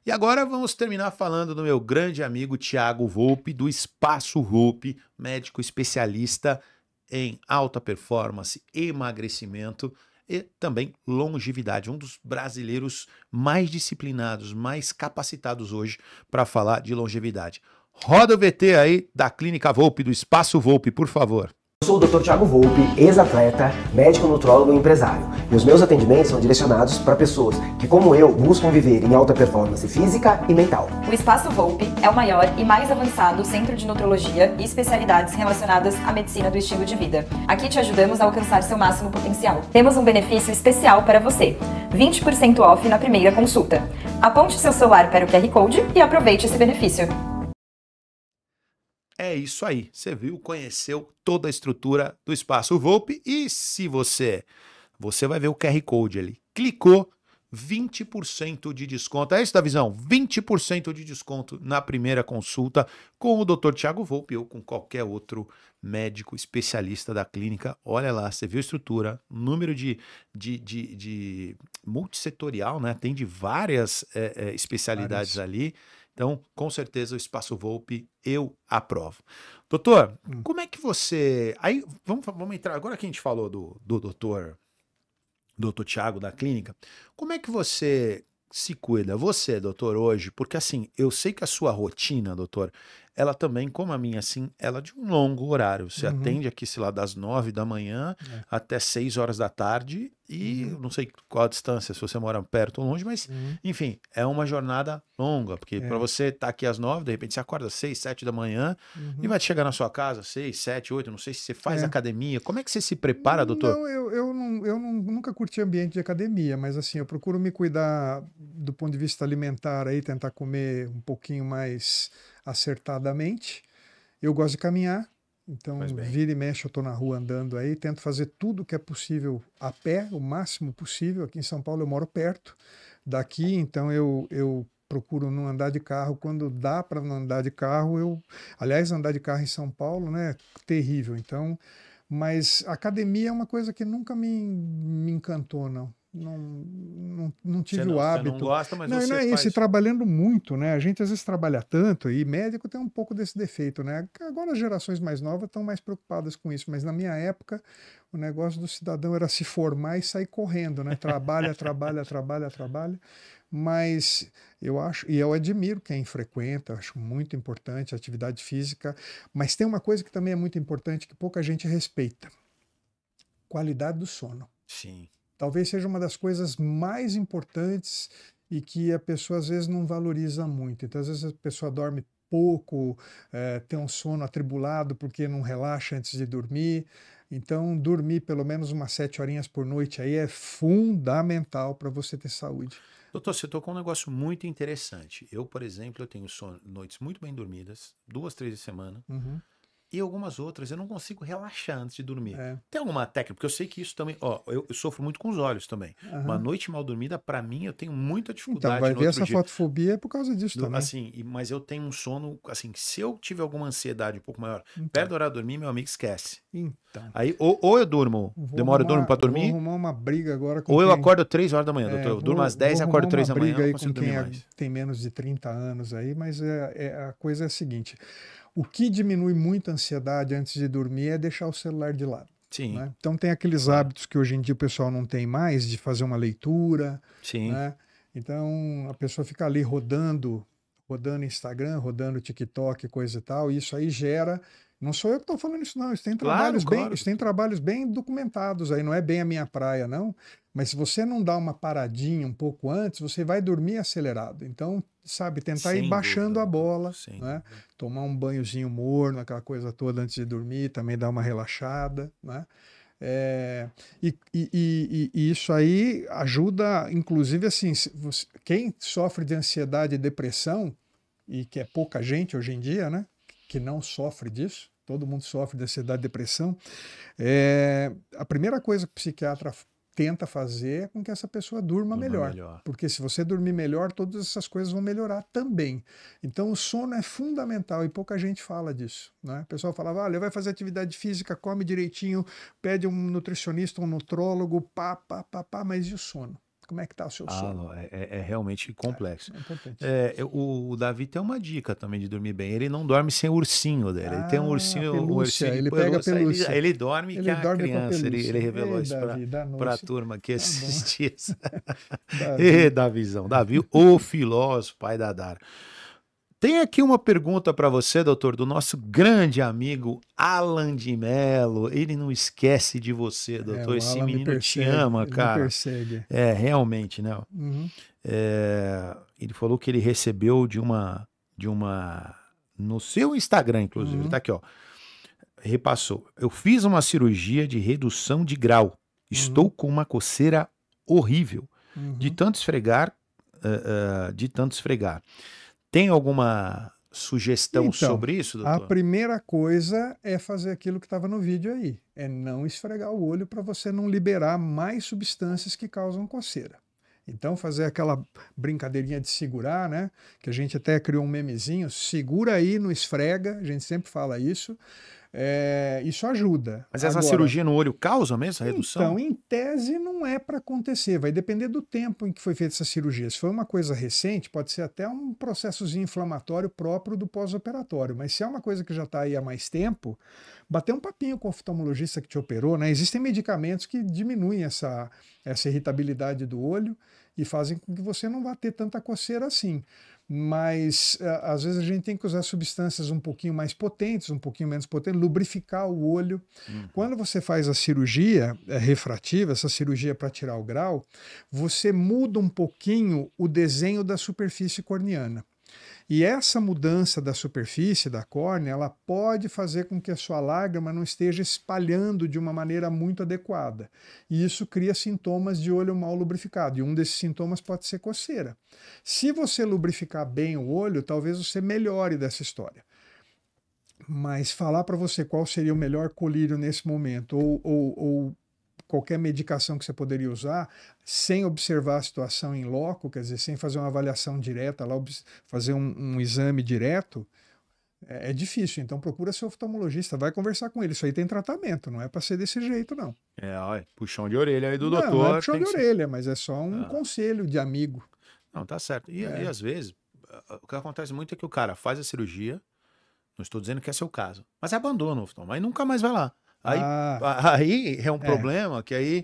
E agora vamos terminar falando do meu grande amigo Thiago Volpe, do Espaço Volpe, médico especialista em alta performance, emagrecimento e também longevidade. Um dos brasileiros mais disciplinados, mais capacitados hoje para falar de longevidade. Roda o VT aí da Clínica Volpe, do Espaço Volpe, por favor. Sou o Dr. Thiago Volpi, ex-atleta, médico nutrólogo e empresário. E os meus atendimentos são direcionados para pessoas que, como eu, buscam viver em alta performance física e mental. O Espaço Volpi é o maior e mais avançado centro de nutrologia e especialidades relacionadas à medicina do estilo de vida. Aqui te ajudamos a alcançar seu máximo potencial. Temos um benefício especial para você: 20% off na primeira consulta. Aponte seu celular para o QR Code e aproveite esse benefício. É isso aí, você viu, conheceu toda a estrutura do Espaço Volpi e se você vai ver o QR Code ali, clicou, 20% de desconto, é isso, Davizão? 20% de desconto na primeira consulta com o Dr. Thiago Volpi ou com qualquer outro médico especialista da clínica. Olha lá, você viu a estrutura, número de multissetorial, né? Tem de várias especialidades ali. Então, com certeza, o Espaço Volpi eu aprovo. Doutor, como é que você... Aí, vamos entrar... Agora que a gente falou do doutor Thiago da clínica, como é que você se cuida? Você, doutor, hoje, porque assim, eu sei que a sua rotina, doutor, ela também, como a minha, assim, ela é de um longo horário. Você atende aqui, sei lá, das 9 da manhã até 6 horas da tarde e eu não sei qual a distância, se você mora perto ou longe, mas, enfim, é uma jornada longa, porque para você estar aqui às 9, de repente você acorda às 6, 7 da manhã e vai chegar na sua casa às 6, 7, 8, não sei se você faz academia. Como é que você se prepara, doutor? Não, eu nunca curti ambiente de academia, mas assim, eu procuro me cuidar do ponto de vista alimentar aí, tentar comer um pouquinho mais acertadamente. Eu gosto de caminhar, então vira e mexe eu estou na rua andando aí, tento fazer tudo que é possível a pé, o máximo possível. Aqui em São Paulo eu moro perto daqui, então eu procuro não andar de carro. Quando dá para não andar de carro, aliás, andar de carro em São Paulo, né, terrível. Então, mas academia é uma coisa que nunca me encantou, não. Não tive o hábito. Você não gosta, mas não, você não é faz. isso, e trabalhando muito, né? A gente às vezes trabalha tanto, e médico tem um pouco desse defeito, né? Agora as gerações mais novas estão mais preocupadas com isso, mas na minha época o negócio do cidadão era se formar e sair correndo, né? Trabalha, trabalha, trabalha, trabalha. Mas eu acho, e eu admiro quem frequenta, acho muito importante a atividade física, mas tem uma coisa que também é muito importante que pouca gente respeita: qualidade do sono. Sim. Talvez seja uma das coisas mais importantes e que a pessoa às vezes não valoriza muito. Então, às vezes a pessoa dorme pouco, tem um sono atribulado porque não relaxa antes de dormir. Então, dormir pelo menos umas 7 horinhas por noite aí é fundamental para você ter saúde. Doutor, você tocou um negócio muito interessante. Eu, por exemplo, eu tenho noites muito bem dormidas, 2, 3 de semana. E algumas outras eu não consigo relaxar antes de dormir. Tem alguma técnica? Porque eu sei que isso também... Ó, eu sofro muito com os olhos também. Uma noite mal dormida, para mim, eu tenho muita dificuldade. Então, vai no ver outro essa dia. fotofobia é por causa disso também. Assim, mas eu tenho um sono... Assim, se eu tiver alguma ansiedade um pouco maior, perto do horário de dormir, meu amigo esquece. Então. Aí, ou eu durmo, demoro eu durmo para dormir. Vou arrumar uma briga agora com ou eu quem... acordo 3 horas da manhã, doutor. Eu durmo às 10 e acordo 3 da manhã, briga eu aí não consigo com quem dormir mais. tem menos de 30 anos aí, mas a coisa é a seguinte: o que diminui muito a ansiedade antes de dormir é deixar o celular de lado. Sim. Né? Então tem aqueles hábitos que hoje em dia o pessoal não tem mais, de fazer uma leitura. Sim. Né? Então a pessoa fica ali rodando Instagram, rodando TikTok, coisa e tal, e isso aí gera... Não sou eu que estou falando isso, não. Isso tem trabalhos bem documentados aí. Não é bem a minha praia, não. Mas se você não dá uma paradinha um pouco antes, você vai dormir acelerado. Então, sabe, tentar ir baixando a bola, né? Tomar um banhozinho morno, aquela coisa toda antes de dormir, também dar uma relaxada, né? E isso aí ajuda, inclusive, assim, quem sofre de ansiedade e depressão, e que é pouca gente hoje em dia, né? Que não sofre disso, todo mundo sofre de ansiedade e depressão, a primeira coisa que o psiquiatra tenta fazer é com que essa pessoa durma melhor. Porque se você dormir melhor, todas essas coisas vão melhorar também. Então o sono é fundamental e pouca gente fala disso. Né? O pessoal falava, olha, vai fazer atividade física, come direitinho, pede um nutricionista, um nutrólogo, mas e o sono? Como é que está o seu sono? É realmente complexo. É importante. O Davi tem uma dica também de dormir bem. Ele não dorme sem o ursinho dele. Ele tem um ursinho, pelúcia, de ele pega a pelúcia. Ele dorme que é a criança. Ele revelou isso para a turma aqui Tá esses dias. Davizão. Davizão. Davi, o filósofo, pai da Dara. Tem aqui uma pergunta para você, doutor, do nosso grande amigo Alan de Mello. Ele não esquece de você, doutor. o Esse Alan me menino te persegue, ama, ele me cara. persegue. É, realmente, né? Uhum. Ele falou que ele recebeu no seu Instagram, inclusive. Ele tá aqui, ó. Repassou. Eu fiz uma cirurgia de redução de grau. Estou com uma coceira horrível. De tanto esfregar, Tem alguma sugestão Então, sobre isso, doutor? A primeira coisa é fazer aquilo que estava no vídeo aí. É não esfregar o olho para você não liberar mais substâncias que causam coceira. Então, fazer aquela brincadeirinha de segurar, né? Que a gente até criou um memezinho. Segura aí, não esfrega. A gente sempre fala isso. Isso ajuda. Mas essa Agora, cirurgia no olho causa mesmo a redução? Então, em tese, não é para acontecer. Vai depender do tempo em que foi feita essa cirurgia. Se foi uma coisa recente, pode ser até um processozinho inflamatório próprio do pós-operatório. Mas se é uma coisa que já está aí há mais tempo, bater um papinho com o oftalmologista que te operou, né? Existem medicamentos que diminuem essa irritabilidade do olho e fazem com que você não vá ter tanta coceira assim. Mas às vezes a gente tem que usar substâncias um pouquinho mais potentes, um pouquinho menos potentes, lubrificar o olho. Quando você faz a cirurgia refrativa, essa cirurgia para tirar o grau, você muda um pouquinho o desenho da superfície corneana. E essa mudança da superfície da córnea, ela pode fazer com que a sua lágrima não esteja espalhando de uma maneira muito adequada. E isso cria sintomas de olho mal lubrificado. E um desses sintomas pode ser coceira. Se você lubrificar bem o olho, talvez você melhore dessa história. Mas falar para você qual seria o melhor colírio nesse momento, ou qualquer medicação que você poderia usar, sem observar a situação em loco, quer dizer, sem fazer uma avaliação direta, lá, fazer um exame direto, é difícil. Então procura seu oftalmologista, vai conversar com ele. Isso aí tem tratamento, não é para ser desse jeito, não. Olha, puxão de orelha aí do doutor. Não é puxão de orelha, mas é só um conselho de amigo. Não, tá certo. E às vezes, o que acontece muito é que o cara faz a cirurgia, não estou dizendo que é seu caso, mas abandona o oftalmo, aí nunca mais vai lá. Aí é um problema que aí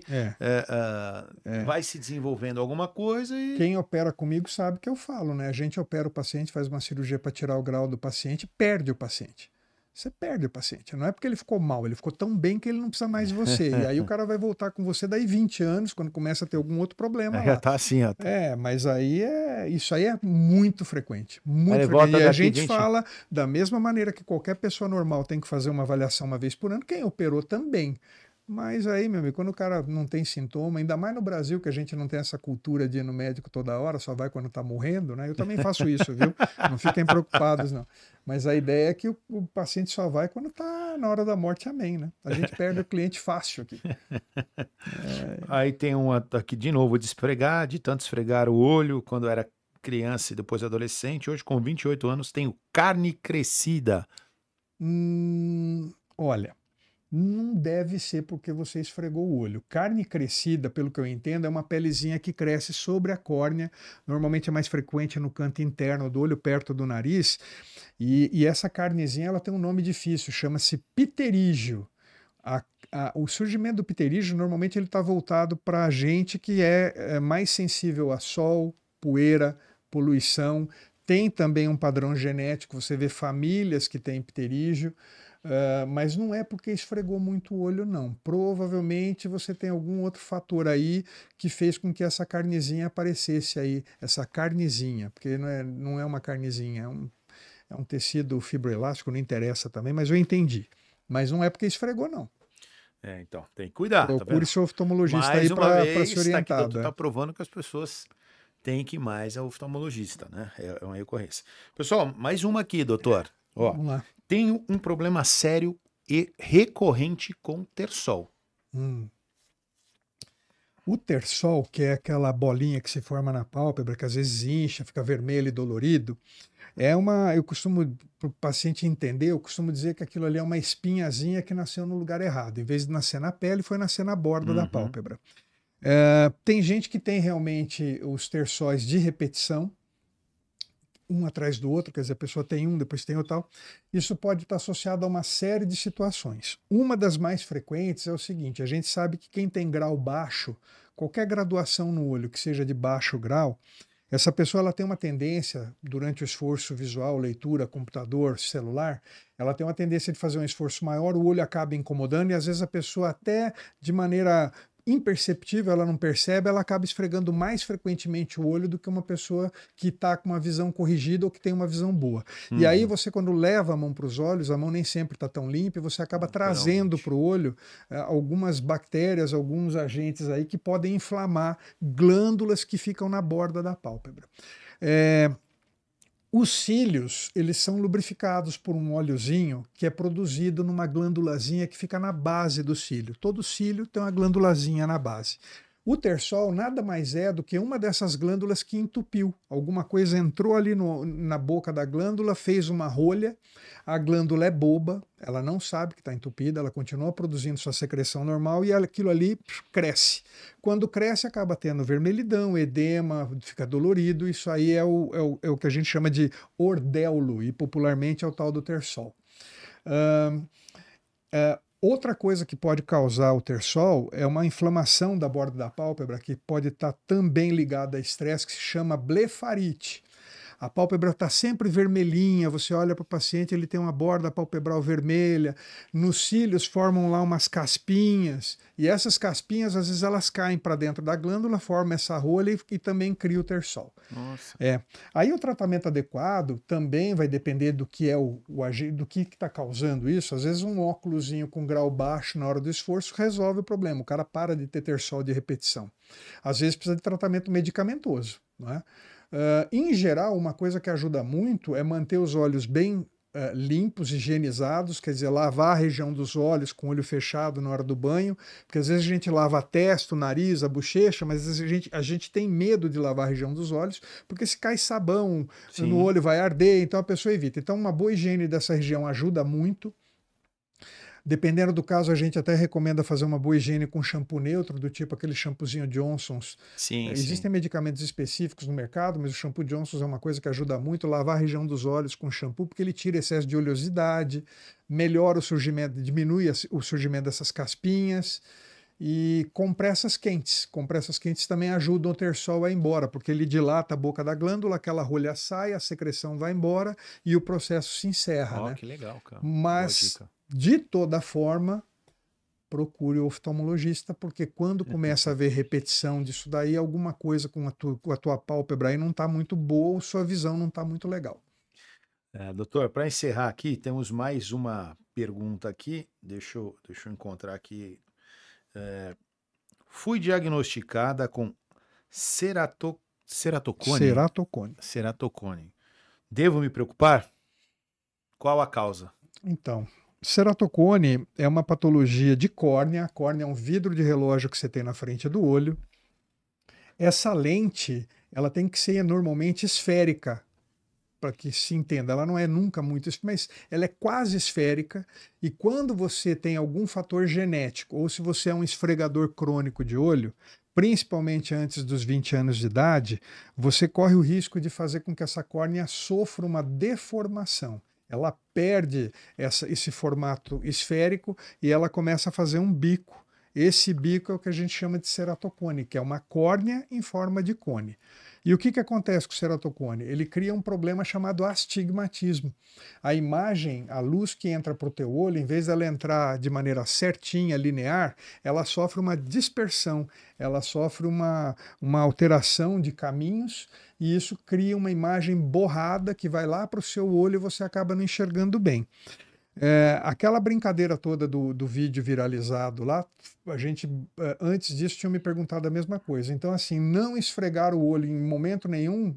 vai se desenvolvendo alguma coisa e... Quem opera comigo sabe que eu falo, né? A gente opera o paciente, faz uma cirurgia para tirar o grau do paciente, perde o paciente. Você perde o paciente. Não é porque ele ficou mal, ele ficou tão bem que ele não precisa mais de você. E aí o cara vai voltar com você daí 20 anos, quando começa a ter algum outro problema lá. Tá assim, ó. Mas aí isso aí é muito frequente. Muito frequente. E a gente fala da mesma maneira que qualquer pessoa normal tem que fazer uma avaliação uma vez por ano, quem operou também. Mas aí, meu amigo, quando o cara não tem sintoma, ainda mais no Brasil, que a gente não tem essa cultura de ir no médico toda hora, só vai quando tá morrendo, né? Eu também faço isso, viu? Não fiquem preocupados, não. Mas a ideia é que o paciente só vai quando tá na hora da morte, amém, né? A gente perde o cliente fácil aqui. Aí tem uma aqui de novo, de esfregar, de tanto esfregar o olho quando era criança e depois adolescente. Hoje, com 28 anos, tenho carne crescida. Olha... Não deve ser porque você esfregou o olho. Carne crescida, pelo que eu entendo, é uma pelezinha que cresce sobre a córnea. Normalmente é mais frequente no canto interno do olho, perto do nariz. E essa carnezinha ela tem um nome difícil, chama-se pterígio. O surgimento do pterígio, normalmente ele está voltado para a gente que é mais sensível a sol, poeira, poluição. Tem também um padrão genético, você vê famílias que têm pterígio. Mas não é porque esfregou muito o olho, não. Provavelmente você tem algum outro fator aí que fez com que essa carnezinha aparecesse aí, essa carnezinha, porque não é uma carnezinha, é um tecido fibroelástico, não interessa também, mas eu entendi. Mas não é porque esfregou, não. Então, tem que cuidar. Procure seu oftalmologista aí para se orientar. Tá provando que as pessoas têm que ir mais ao oftalmologista, né? É uma recorrência. Pessoal, mais uma aqui, doutor. Vamos lá. Tenho um problema sério e recorrente com terçol. O terçol, que é aquela bolinha que se forma na pálpebra, que às vezes incha, fica vermelho e dolorido, eu costumo, para o paciente entender, eu costumo dizer que aquilo ali é uma espinhazinha que nasceu no lugar errado. Em vez de nascer na pele, foi nascer na borda da pálpebra. Tem gente que tem realmente os terçóis de repetição, um atrás do outro, quer dizer, a pessoa tem um, depois tem o tal. Isso pode estar associado a uma série de situações. Uma das mais frequentes é o seguinte, a gente sabe que quem tem grau baixo, qualquer graduação no olho que seja de baixo grau, essa pessoa ela tem uma tendência, durante o esforço visual, leitura, computador, celular, ela tem uma tendência de fazer um esforço maior, o olho acaba incomodando e às vezes a pessoa até de maneira imperceptível, ela não percebe, ela acaba esfregando mais frequentemente o olho do que uma pessoa que está com uma visão corrigida ou que tem uma visão boa. E aí você, quando leva a mão para os olhos, a mão nem sempre está tão limpa e você acaba trazendo para o olho algumas bactérias, alguns agentes aí que podem inflamar glândulas que ficam na borda da pálpebra. Os cílios, eles são lubrificados por um óleozinho que é produzido numa glândulazinha que fica na base do cílio. Todo cílio tem uma glândulazinha na base. O tersol nada mais é do que uma dessas glândulas que entupiu. Alguma coisa entrou ali na boca da glândula, fez uma rolha, a glândula é boba, ela não sabe que está entupida, ela continua produzindo sua secreção normal e aquilo ali cresce. Quando cresce, acaba tendo vermelhidão, edema, fica dolorido, isso aí é o que a gente chama de ordéulo e popularmente é o tal do tersol. Outra coisa que pode causar o tersol é uma inflamação da borda da pálpebra que pode estar também ligada a estresse, que se chama blefarite. A pálpebra está sempre vermelhinha, você olha para o paciente, ele tem uma borda palpebral vermelha, nos cílios formam lá umas caspinhas, e essas caspinhas, às vezes, elas caem para dentro da glândula, formam essa rolha e também cria o tersol. Nossa. Aí o tratamento adequado também vai depender do que é do que está causando isso. Às vezes um óculosinho com grau baixo na hora do esforço resolve o problema, o cara para de ter tersol de repetição. Às vezes precisa de tratamento medicamentoso, não é? Em geral, uma coisa que ajuda muito é manter os olhos bem limpos, higienizados, quer dizer, lavar a região dos olhos com o olho fechado na hora do banho, porque às vezes a gente lava a testa, o nariz, a bochecha, mas às vezes a gente tem medo de lavar a região dos olhos, porque se cai sabão no olho vai arder, então a pessoa evita. Então uma boa higiene dessa região ajuda muito. Dependendo do caso, a gente até recomenda fazer uma boa higiene com shampoo neutro, do tipo aquele shampoozinho Johnson's. Existem medicamentos específicos no mercado, mas o shampoo Johnson's é uma coisa que ajuda muito. Lavar a região dos olhos com shampoo, porque ele tira excesso de oleosidade, melhora o surgimento, diminui o surgimento dessas caspinhas. E compressas quentes. Compressas quentes também ajudam o tersol a ir embora, porque ele dilata a boca da glândula, aquela rolha sai, a secreção vai embora e o processo se encerra. Né? Que legal, cara. Mas, de toda forma, procure o oftalmologista, porque quando começa a haver repetição disso daí, alguma coisa com a tua pálpebra aí não está muito boa ou sua visão não está muito legal. Doutor, para encerrar aqui, temos mais uma pergunta aqui. Deixa eu encontrar aqui. Fui diagnosticada com ceratocone. Devo me preocupar? Qual a causa? Então, ceratocone é uma patologia de córnea. A córnea é um vidro de relógio que você tem na frente do olho. Essa lente, ela tem que ser normalmente esférica, para que se entenda. Ela não é nunca muito, mas ela é quase esférica, e quando você tem algum fator genético, ou se você é um esfregador crônico de olho, principalmente antes dos 20 anos de idade, você corre o risco de fazer com que essa córnea sofra uma deformação. Ela perde esse formato esférico e ela começa a fazer um bico. Esse bico é o que a gente chama de ceratocone, que é uma córnea em forma de cone. E o que acontece com o ceratocone? Ele cria um problema chamado astigmatismo. A imagem, a luz que entra para o teu olho, em vez dela entrar de maneira certinha, linear, ela sofre uma dispersão, ela sofre uma alteração de caminhos, e isso cria uma imagem borrada que vai lá para o seu olho e você acaba não enxergando bem. Aquela brincadeira toda do vídeo viralizado lá, a gente antes disso tinha me perguntado a mesma coisa. Então, assim, não esfregar o olho em momento nenhum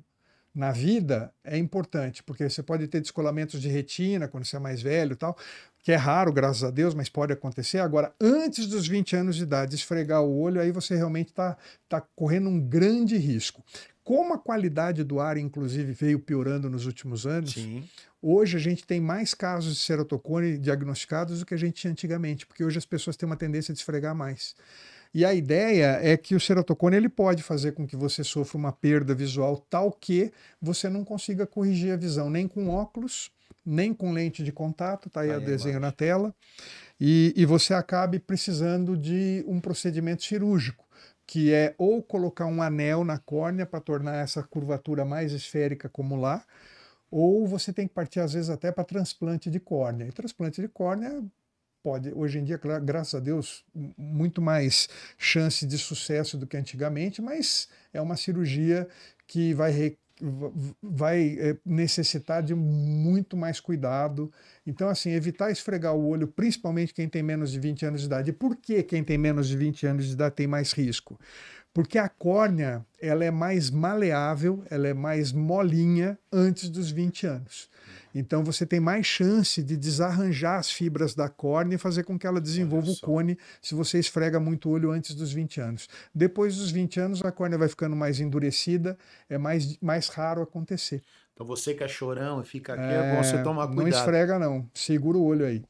na vida é importante, porque você pode ter descolamentos de retina quando você é mais velho e tal, que é raro, graças a Deus, mas pode acontecer. Agora, antes dos 20 anos de idade, esfregar o olho, aí você realmente está correndo um grande risco. Como a qualidade do ar, inclusive, veio piorando nos últimos anos, hoje a gente tem mais casos de ceratocone diagnosticados do que a gente tinha antigamente, porque hoje as pessoas têm uma tendência de esfregar mais. E a ideia é que o ceratocone ele pode fazer com que você sofra uma perda visual tal que você não consiga corrigir a visão, nem com óculos, nem com lente de contato, tá aí o desenho na tela, e você acabe precisando de um procedimento cirúrgico, que é ou colocar um anel na córnea para tornar essa curvatura mais esférica como lá, ou você tem que partir às vezes até para transplante de córnea. E transplante de córnea pode, hoje em dia, graças a Deus, muito mais chance de sucesso do que antigamente, mas é uma cirurgia que vai necessitar de muito mais cuidado. Então, assim, evitar esfregar o olho, principalmente quem tem menos de 20 anos de idade. E por que quem tem menos de 20 anos de idade tem mais risco? Porque a córnea, ela é mais maleável, ela é mais molinha antes dos 20 anos. Então você tem mais chance de desarranjar as fibras da córnea e fazer com que ela desenvolva o cone se você esfrega muito o olho antes dos 20 anos. Depois dos 20 anos a córnea vai ficando mais endurecida, é mais raro acontecer. Então você que é chorão e fica aqui, é bom você tomar cuidado. Não esfrega não, segura o olho aí.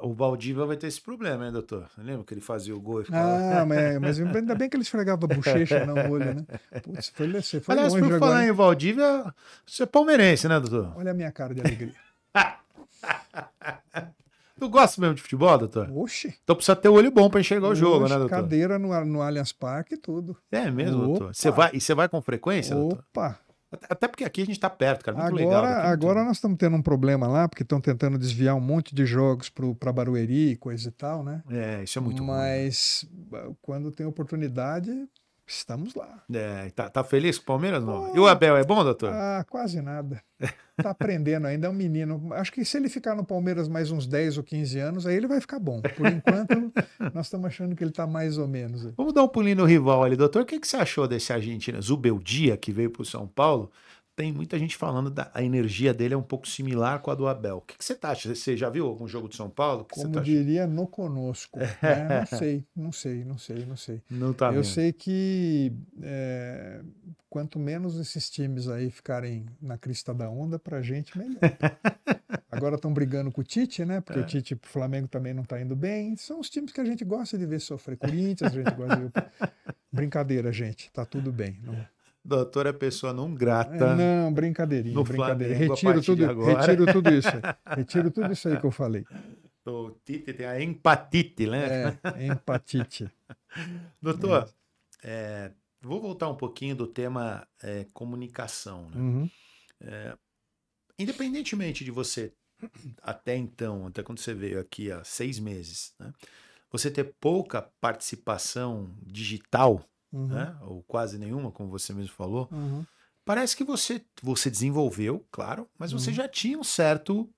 O Valdívia vai ter esse problema, hein, doutor? Você lembra que ele fazia o gol e ficava... mas ainda bem que ele esfregava a bochecha, não o olho, né? Putz, você foi Aliás, longe por agora. falar em Valdívia, você é palmeirense, né, doutor? Olha a minha cara de alegria. Tu gosta mesmo de futebol, doutor? Oxi. Então precisa ter o olho bom para enxergar o jogo, né, doutor? Cadeira no Allianz Parque e tudo. É mesmo, doutor? Opa. Você vai com frequência, doutor? Opa! Até porque aqui a gente tá perto, cara. Muito legal. Agora nós estamos tendo um problema lá, porque estão tentando desviar um monte de jogos para Barueri e coisa e tal, né? Isso é muito ruim. Mas quando tem oportunidade, estamos lá. Tá feliz com o Palmeiras, não? E o Abel é bom, doutor? Quase nada. Tá aprendendo ainda, é um menino. Acho que se ele ficar no Palmeiras mais uns 10 ou 15 anos, aí ele vai ficar bom. Por enquanto, nós estamos achando que ele tá mais ou menos. Vamos dar um pulinho no rival ali, doutor. O que você achou desse argentino Zubeldia, que veio pro São Paulo? Tem muita gente falando da a energia dele é um pouco similar com a do Abel. O que você acha? Você já viu algum jogo de São Paulo? Como diria, no conosco. Né? Não sei. Não tá Eu sei que quanto menos esses times aí ficarem na crista da onda, pra gente melhor. Agora estão brigando com o Tite, né? Porque o Tite, o Flamengo também não tá indo bem. São os times que a gente gosta de ver sofrer. Corinthians, a gente gosta de ver. Brincadeira, gente. Tá tudo bem. Não... Doutor é pessoa não grata. Não, brincadeirinha. No brincadeira. Flamengo, Retiro tudo isso. Retiro tudo isso aí que eu falei. O Tite tem a empatite, né? Empatite. Doutor, vou voltar um pouquinho do tema comunicação. Né? Uhum. Independentemente de você, até então, até quando você veio aqui há 6 meses, né? Você ter pouca participação digital, né? Ou quase nenhuma, como você mesmo falou, parece que você desenvolveu, claro, mas você já tinha um certo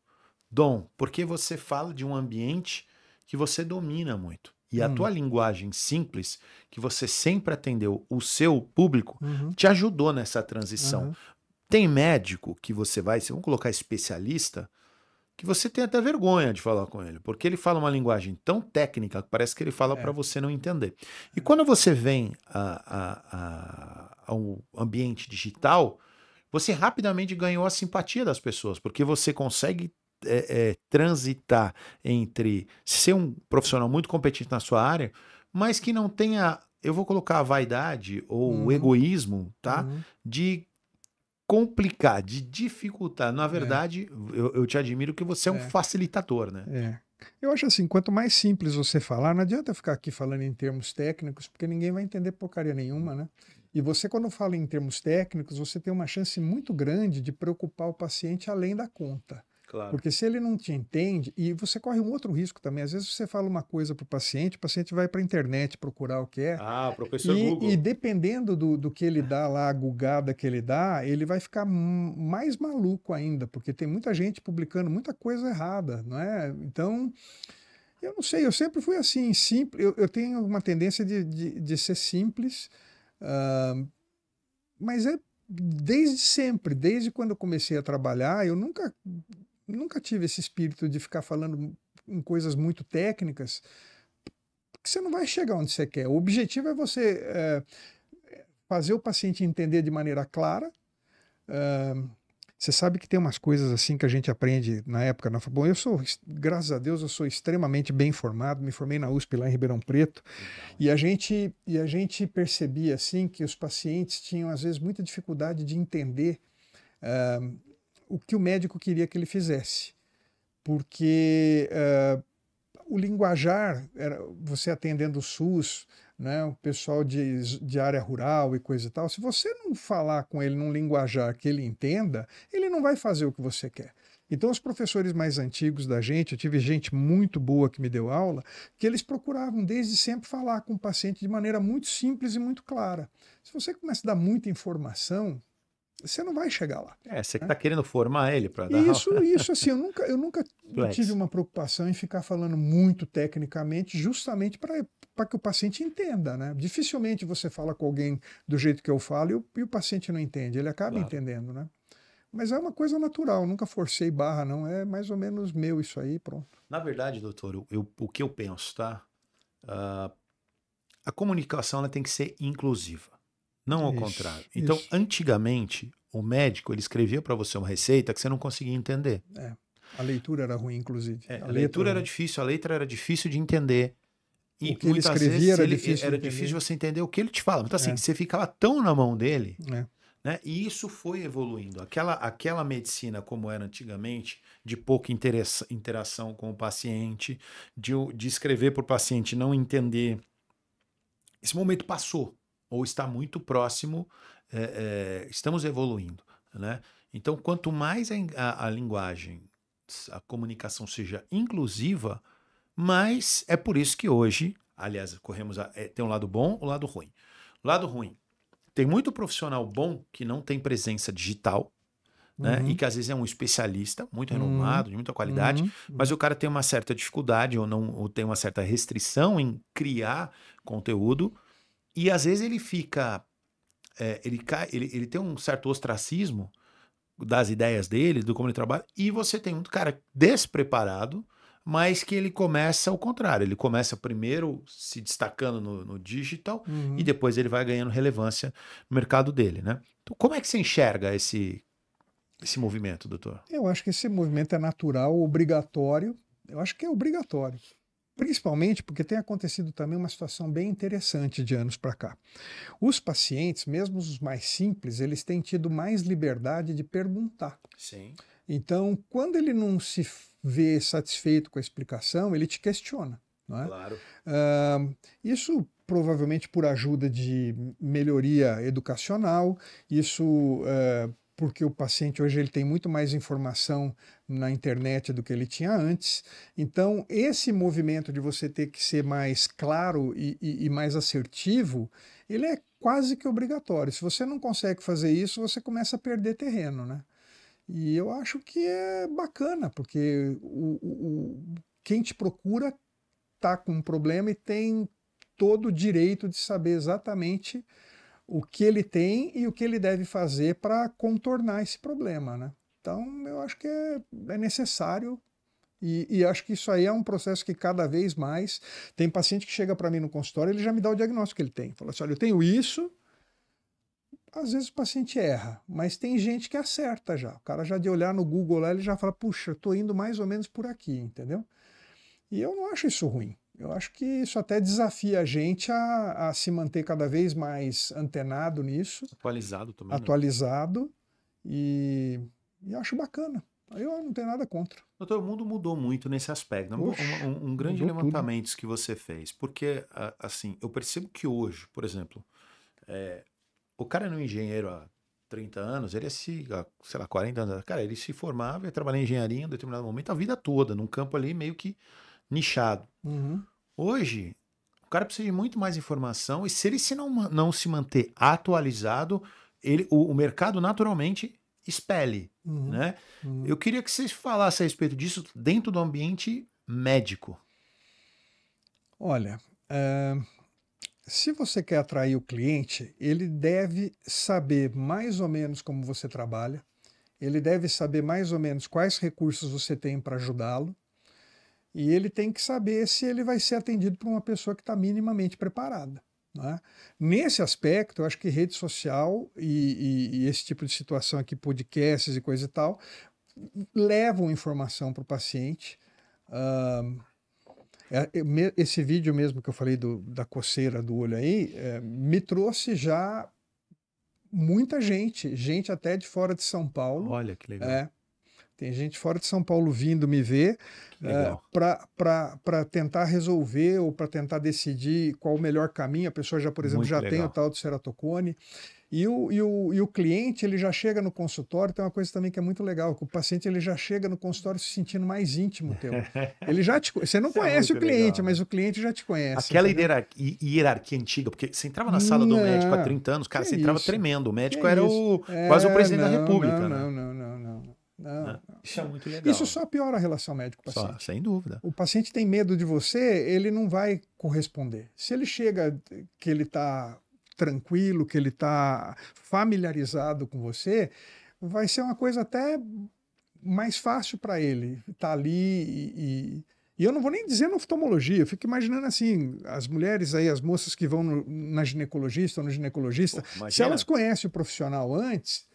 dom, porque você fala de um ambiente que você domina muito. E a tua linguagem simples, que você sempre atendeu o seu público, te ajudou nessa transição. Tem médico que vamos colocar especialista, que você tem até vergonha de falar com ele, porque ele fala uma linguagem tão técnica que parece que ele fala para você não entender. E quando você vem ao ambiente digital, você rapidamente ganhou a simpatia das pessoas, porque você consegue transitar entre ser um profissional muito competente na sua área, mas que não tenha, eu vou colocar a vaidade ou o egoísmo, tá? De complicar, de dificultar. Na verdade, eu te admiro que você é um facilitador, né? Eu acho assim, quanto mais simples você falar, não adianta ficar aqui falando em termos técnicos, porque ninguém vai entender porcaria nenhuma, né? E você, quando fala em termos técnicos, você tem uma chance muito grande de preocupar o paciente além da conta. Claro. Porque se ele não te entende, e você corre um outro risco também, às vezes você fala uma coisa para o paciente vai para a internet procurar o que é. Professor Google. E dependendo do que ele dá lá, a gugada que ele dá, ele vai ficar mais maluco ainda, porque tem muita gente publicando muita coisa errada, não é? Então, eu não sei, eu sempre fui assim, simples, eu tenho uma tendência de ser simples, mas desde sempre, desde quando eu comecei a trabalhar, eu nunca tive esse espírito de ficar falando em coisas muito técnicas, porque você não vai chegar onde você quer. O objetivo é você fazer o paciente entender de maneira clara. Você sabe que tem umas coisas assim que a gente aprende na época. Bom, graças a Deus, eu sou extremamente bem formado, me formei na USP lá em Ribeirão Preto, e a gente percebia assim que os pacientes tinham às vezes muita dificuldade de entender o que o médico queria que ele fizesse, porque o linguajar, você atendendo o SUS, né? O pessoal de área rural e coisa e tal. Se você não falar com ele num linguajar que ele entenda, ele não vai fazer o que você quer. Então, os professores mais antigos da gente, eu tive gente muito boa que me deu aula, que eles procuravam desde sempre falar com o paciente de maneira muito simples e muito clara. Se você começa a dar muita informação, você não vai chegar lá. Você que está querendo formar ele para dar Isso assim, eu nunca tive uma preocupação em ficar falando muito tecnicamente, justamente para que o paciente entenda, né? Dificilmente você fala com alguém do jeito que eu falo e o paciente não entende, ele acaba entendendo, né? Mas é uma coisa natural, nunca forcei barra, não. É mais ou menos meu isso aí, pronto. Na verdade, doutor, o que eu penso, tá? A comunicação ela tem que ser inclusiva, não ao contrário. Então, antigamente, o médico ele escrevia para você uma receita que você não conseguia entender. A leitura era ruim, inclusive. A leitura era difícil, a letra era difícil de entender. E o que ele escrevia era difícil de você entender o que ele te falava. Então, assim, você ficava tão na mão dele... Né? E isso foi evoluindo. Aquela medicina como era antigamente, de pouca interação com o paciente, de escrever para o paciente não entender, esse momento passou, ou está muito próximo, estamos evoluindo. Né? Então, quanto mais a linguagem, a comunicação seja inclusiva, mais é por isso que hoje, aliás, tem um lado bom e um lado ruim. O lado ruim, tem muito profissional bom que não tem presença digital, né? E que às vezes é um especialista, muito renomado, de muita qualidade, mas o cara tem uma certa dificuldade ou tem uma certa restrição em criar conteúdo e às vezes ele fica... ele tem um certo ostracismo das ideias dele, do como ele trabalha, e você tem um cara despreparado, mas que ele começa ao contrário. Ele começa primeiro se destacando no digital e depois ele vai ganhando relevância no mercado dele, né? Então, como é que você enxerga esse movimento, doutor? Eu acho que esse movimento é natural, obrigatório. Eu acho que é obrigatório. Principalmente porque tem acontecido também uma situação bem interessante de anos para cá. Os pacientes, mesmo os mais simples, eles têm tido mais liberdade de perguntar. Sim. Então, quando ele não se vê satisfeito com a explicação, ele te questiona. Não é? Claro. Isso provavelmente por ajuda de melhoria educacional, isso porque o paciente hoje ele tem muito mais informação na internet do que ele tinha antes. Então, esse movimento de você ter que ser mais claro e mais assertivo, ele é quase que obrigatório. Se você não consegue fazer isso, você começa a perder terreno, né? E eu acho que é bacana, porque quem te procura está com um problema e tem todo o direito de saber exatamente o que ele tem e o que ele deve fazer para contornar esse problema, né? Então, eu acho que é necessário e acho que isso aí é um processo que cada vez mais... Tem paciente que chega para mim no consultório, ele já me dá o diagnóstico que ele tem. Fala assim, olha, eu tenho isso... Às vezes o paciente erra, mas tem gente que acerta já. O cara já de olhar no Google lá, ele já fala, puxa, eu estou indo mais ou menos por aqui, entendeu? E eu não acho isso ruim. Eu acho que isso até desafia a gente a se manter cada vez mais antenado nisso. Atualizado também. Atualizado. Né? E acho bacana. Eu não tenho nada contra. Doutor, o mundo mudou muito nesse aspecto. Um grande levantamento que você fez. Porque, assim, eu percebo que hoje, por exemplo... O cara era um engenheiro há 30 anos, ele sei lá, 40 anos, cara, ele se formava e ia trabalhar em engenharia em um determinado momento, a vida toda, num campo ali meio que nichado. Hoje, o cara precisa de muito mais informação e se ele não se manter atualizado, o mercado naturalmente expele, né? Eu queria que vocês falassem a respeito disso dentro do ambiente médico. Olha... Se você quer atrair o cliente, ele deve saber mais ou menos como você trabalha, ele deve saber mais ou menos quais recursos você tem para ajudá-lo, e ele tem que saber se ele vai ser atendido por uma pessoa que está minimamente preparada. Né? Nesse aspecto, eu acho que rede social e esse tipo de situação aqui, podcasts e coisa e tal, levam informação para o paciente. Esse vídeo mesmo que eu falei da coceira do olho aí, me trouxe já muita gente até de fora de São Paulo. Olha que legal. Tem gente fora de São Paulo vindo me ver Legal. para tentar resolver ou para tentar decidir qual o melhor caminho. A pessoa já, por exemplo, Muito já tem legal. o tal do ceratocone. E o cliente, ele já chega no consultório, tem uma coisa também que é muito legal, que o paciente ele já chega no consultório se sentindo mais íntimo teu. Ele já você não Isso é conhece o muito cliente, legal, mas o cliente já te conhece. Aquela entendeu? hierarquia antiga, porque você entrava na sala do médico há Não, 30 anos, cara, que você entrava isso, tremendo. O que médico era isso. quase o presidente da Não, República, não, né? não. Né? Isso é muito legal. Isso só piora a relação Só, médico-paciente. sem dúvida. O paciente tem medo de você, ele não vai corresponder. Se ele chega que ele está tranquilo, que ele está familiarizado com você, vai ser uma coisa até mais fácil para ele estar ali e eu não vou nem dizer na oftalmologia, eu fico imaginando assim, as mulheres aí, as moças que vão na ginecologista ou no ginecologista, Pô, se imagina. elas conhecem o profissional antes,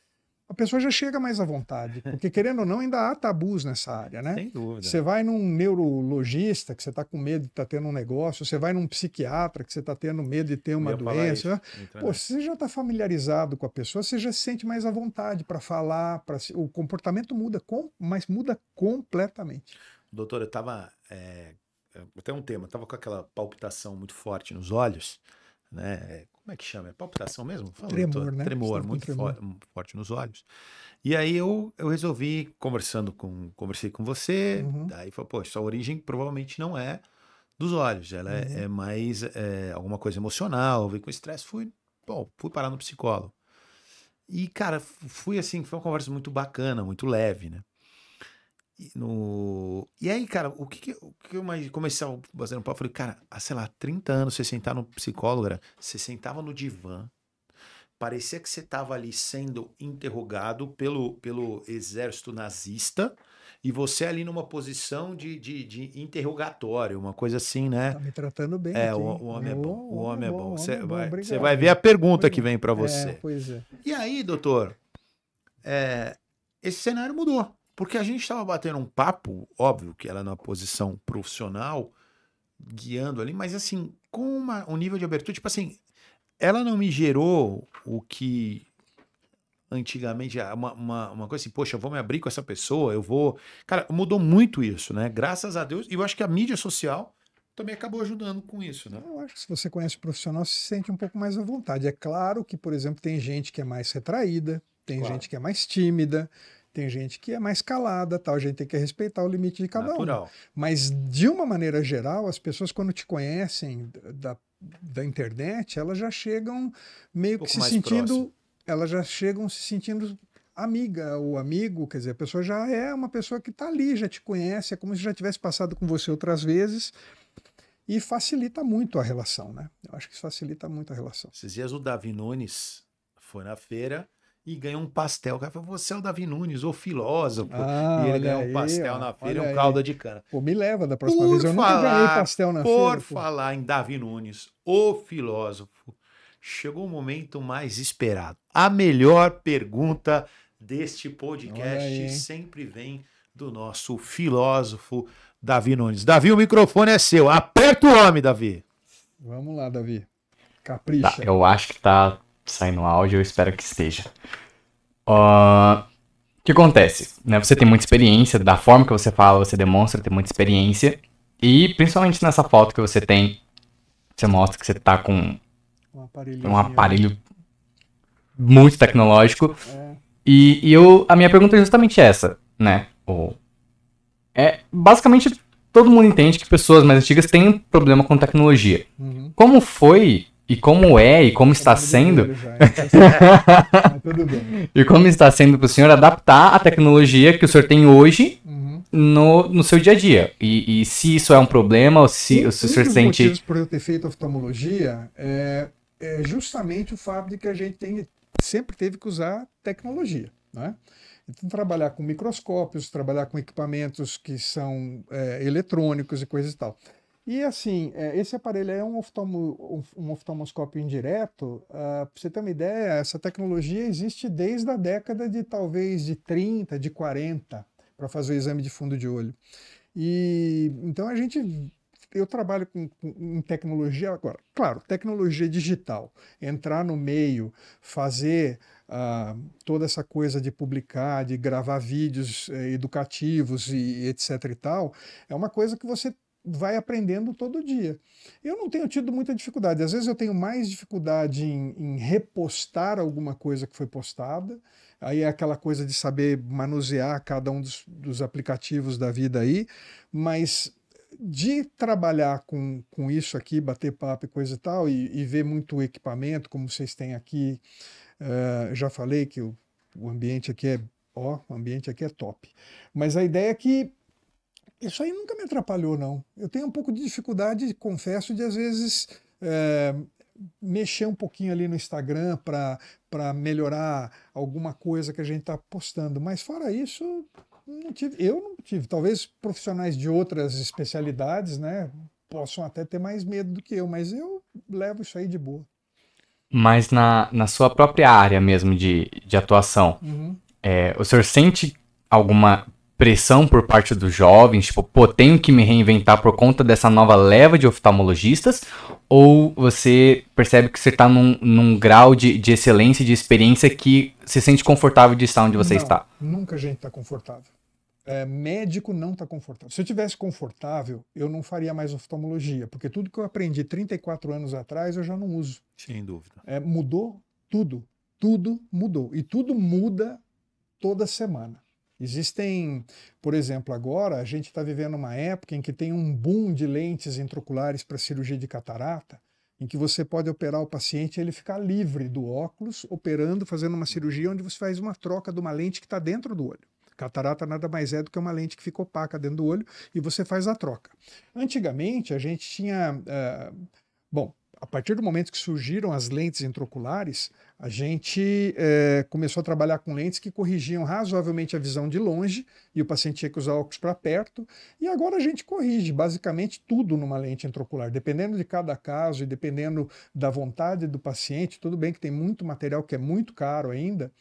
a pessoa já chega mais à vontade, porque querendo ou não, ainda há tabus nessa área, né? Sem dúvida. Você vai num neurologista que você está com medo de estar tendo um negócio, você vai num psiquiatra que você está tendo medo de ter uma Eu ia falar doença. isso, entra Pô, nessa. você já está familiarizado com a pessoa, você já se sente mais à vontade para falar, o comportamento muda, mas muda completamente. Doutor, eu tava. Até um tema, eu tava com aquela palpitação muito forte nos olhos, né? Como é que chama? É palpitação mesmo? Fala, Tremor, doutor. né? Você Tremor, tava com muito tremor. forte nos olhos. E aí eu resolvi, conversei com você, Uhum. daí falou, pô, sua origem provavelmente não é dos olhos, ela é mais alguma coisa emocional, veio com estresse, fui parar no psicólogo. E, cara, fui assim, foi uma conversa muito bacana, muito leve, né? E aí, cara, o que eu mais comecei a fazer no papo? Falei, cara, há, sei lá, 30 anos você sentar no psicólogo, você sentava no divã, parecia que você estava ali sendo interrogado pelo exército nazista e você ali numa posição de interrogatório, uma coisa assim, né? Tá me tratando bem É, aqui, o hein? homem é bom, o homem é bom. Você homem é bom, vai obrigado. ver a pergunta que Obrigado. vem para você. Pois é. E aí, doutor, esse cenário mudou. Porque a gente estava batendo um papo, óbvio que ela na posição profissional, guiando ali, mas assim, com um nível de abertura, tipo assim, ela não me gerou o que antigamente, uma coisa assim, poxa, eu vou me abrir com essa pessoa, eu vou... Cara, mudou muito isso, né? Graças a Deus. E eu acho que a mídia social também acabou ajudando com isso, né? Eu acho que se você conhece o profissional, você se sente um pouco mais à vontade. É claro que, por exemplo, tem gente que é mais retraída, tem Claro. gente que é mais tímida, tem gente que é mais calada, tal. A gente tem que respeitar o limite de cada um. Natural. Mas, de uma maneira geral, as pessoas, quando te conhecem da internet, elas já chegam meio que se mais sentindo... próximo. Elas já chegam se sentindo amiga ou amigo, quer dizer, a pessoa já é uma pessoa que está ali, já te conhece, é como se já tivesse passado com você outras vezes. E facilita muito a relação, né? Eu acho que isso facilita muito a relação. Esses dias o Davi Nunes foi na feira e ganhou um pastel. O cara falou, você é o Davi Nunes, o filósofo. Ah, E ele olha ganhou aí, um pastel ó, na feira e olha um aí. caldo de cana. Pô, me leva da próxima vez. Eu nunca ganhei pastel na feira. Por falar em Davi Nunes, o filósofo, chegou o momento mais esperado. A melhor pergunta deste Olha podcast aí, hein? sempre vem do nosso filósofo Davi Nunes. Davi, o microfone é seu. Aperta o homem, Davi. Vamos lá, Davi. Tá, Capricha. eu acho que tá saindo áudio, eu espero que esteja. O que acontece? Né? Você tem muita experiência, da forma que você fala, você demonstra ter muita experiência. E principalmente nessa foto que você tem, você mostra que você tá com um aparelho muito tecnológico. É. E a minha pergunta é justamente essa, né? Basicamente, todo mundo entende que pessoas mais antigas têm um problema com tecnologia. Uhum. Como foi, e como é, e como está sendo... Mas tudo bem. E como está sendo para o senhor adaptar a tecnologia que o senhor tem hoje Uhum. no seu dia a dia? E se isso é um problema, ou se o senhor dos sente... motivos por eu ter feito oftalmologia é justamente o fato de que a gente sempre teve que usar tecnologia, né? Então, trabalhar com microscópios, trabalhar com equipamentos que são eletrônicos e coisas e tal. E assim, esse aparelho é um oftalmoscópio indireto. Para você ter uma ideia, essa tecnologia existe desde a década de talvez de 30, de 40, para fazer o exame de fundo de olho. E então eu trabalho com tecnologia agora. Claro, tecnologia digital. Entrar no meio, fazer toda essa coisa de publicar, de gravar vídeos educativos e etc e tal, é uma coisa que você vai aprendendo todo dia. Eu não tenho tido muita dificuldade. Às vezes eu tenho mais dificuldade em repostar alguma coisa que foi postada. Aí é aquela coisa de saber manusear cada um dos aplicativos da vida aí, mas de trabalhar com isso aqui, bater papo e coisa e tal, e ver muito equipamento, como vocês têm aqui, já falei que o ambiente aqui o ambiente aqui é top. Mas a ideia é que isso aí nunca me atrapalhou, não. Eu tenho um pouco de dificuldade, confesso, de às vezes mexer um pouquinho ali no Instagram para melhorar alguma coisa que a gente está postando. Mas fora isso, eu não tive. Talvez profissionais de outras especialidades, né, possam até ter mais medo do que eu, mas eu levo isso aí de boa. Mas na sua própria área mesmo de atuação, o senhor sente alguma pressão por parte dos jovens, tipo, pô, tenho que me reinventar por conta dessa nova leva de oftalmologistas? Ou você percebe que você está num grau de excelência e de experiência que se sente confortável de estar onde você está? Nunca a gente está confortável. Médico não está confortável. Se eu tivesse confortável, eu não faria mais oftalmologia, porque tudo que eu aprendi 34 anos atrás eu já não uso. Sem dúvida. Mudou tudo. Tudo mudou. E tudo muda toda semana. Existem, por exemplo, agora a gente está vivendo uma época em que tem um boom de lentes intraoculares para cirurgia de catarata, em que você pode operar o paciente e ele ficar livre do óculos, operando, fazendo uma cirurgia onde você faz uma troca de uma lente que está dentro do olho. Catarata nada mais é do que uma lente que fica opaca dentro do olho e você faz a troca. Antigamente a gente tinha... a partir do momento que surgiram as lentes intraoculares, a gente começou a trabalhar com lentes que corrigiam razoavelmente a visão de longe e o paciente tinha que usar óculos para perto. E agora a gente corrige basicamente tudo numa lente intraocular, dependendo de cada caso e dependendo da vontade do paciente. Tudo bem que tem muito material que é muito caro ainda,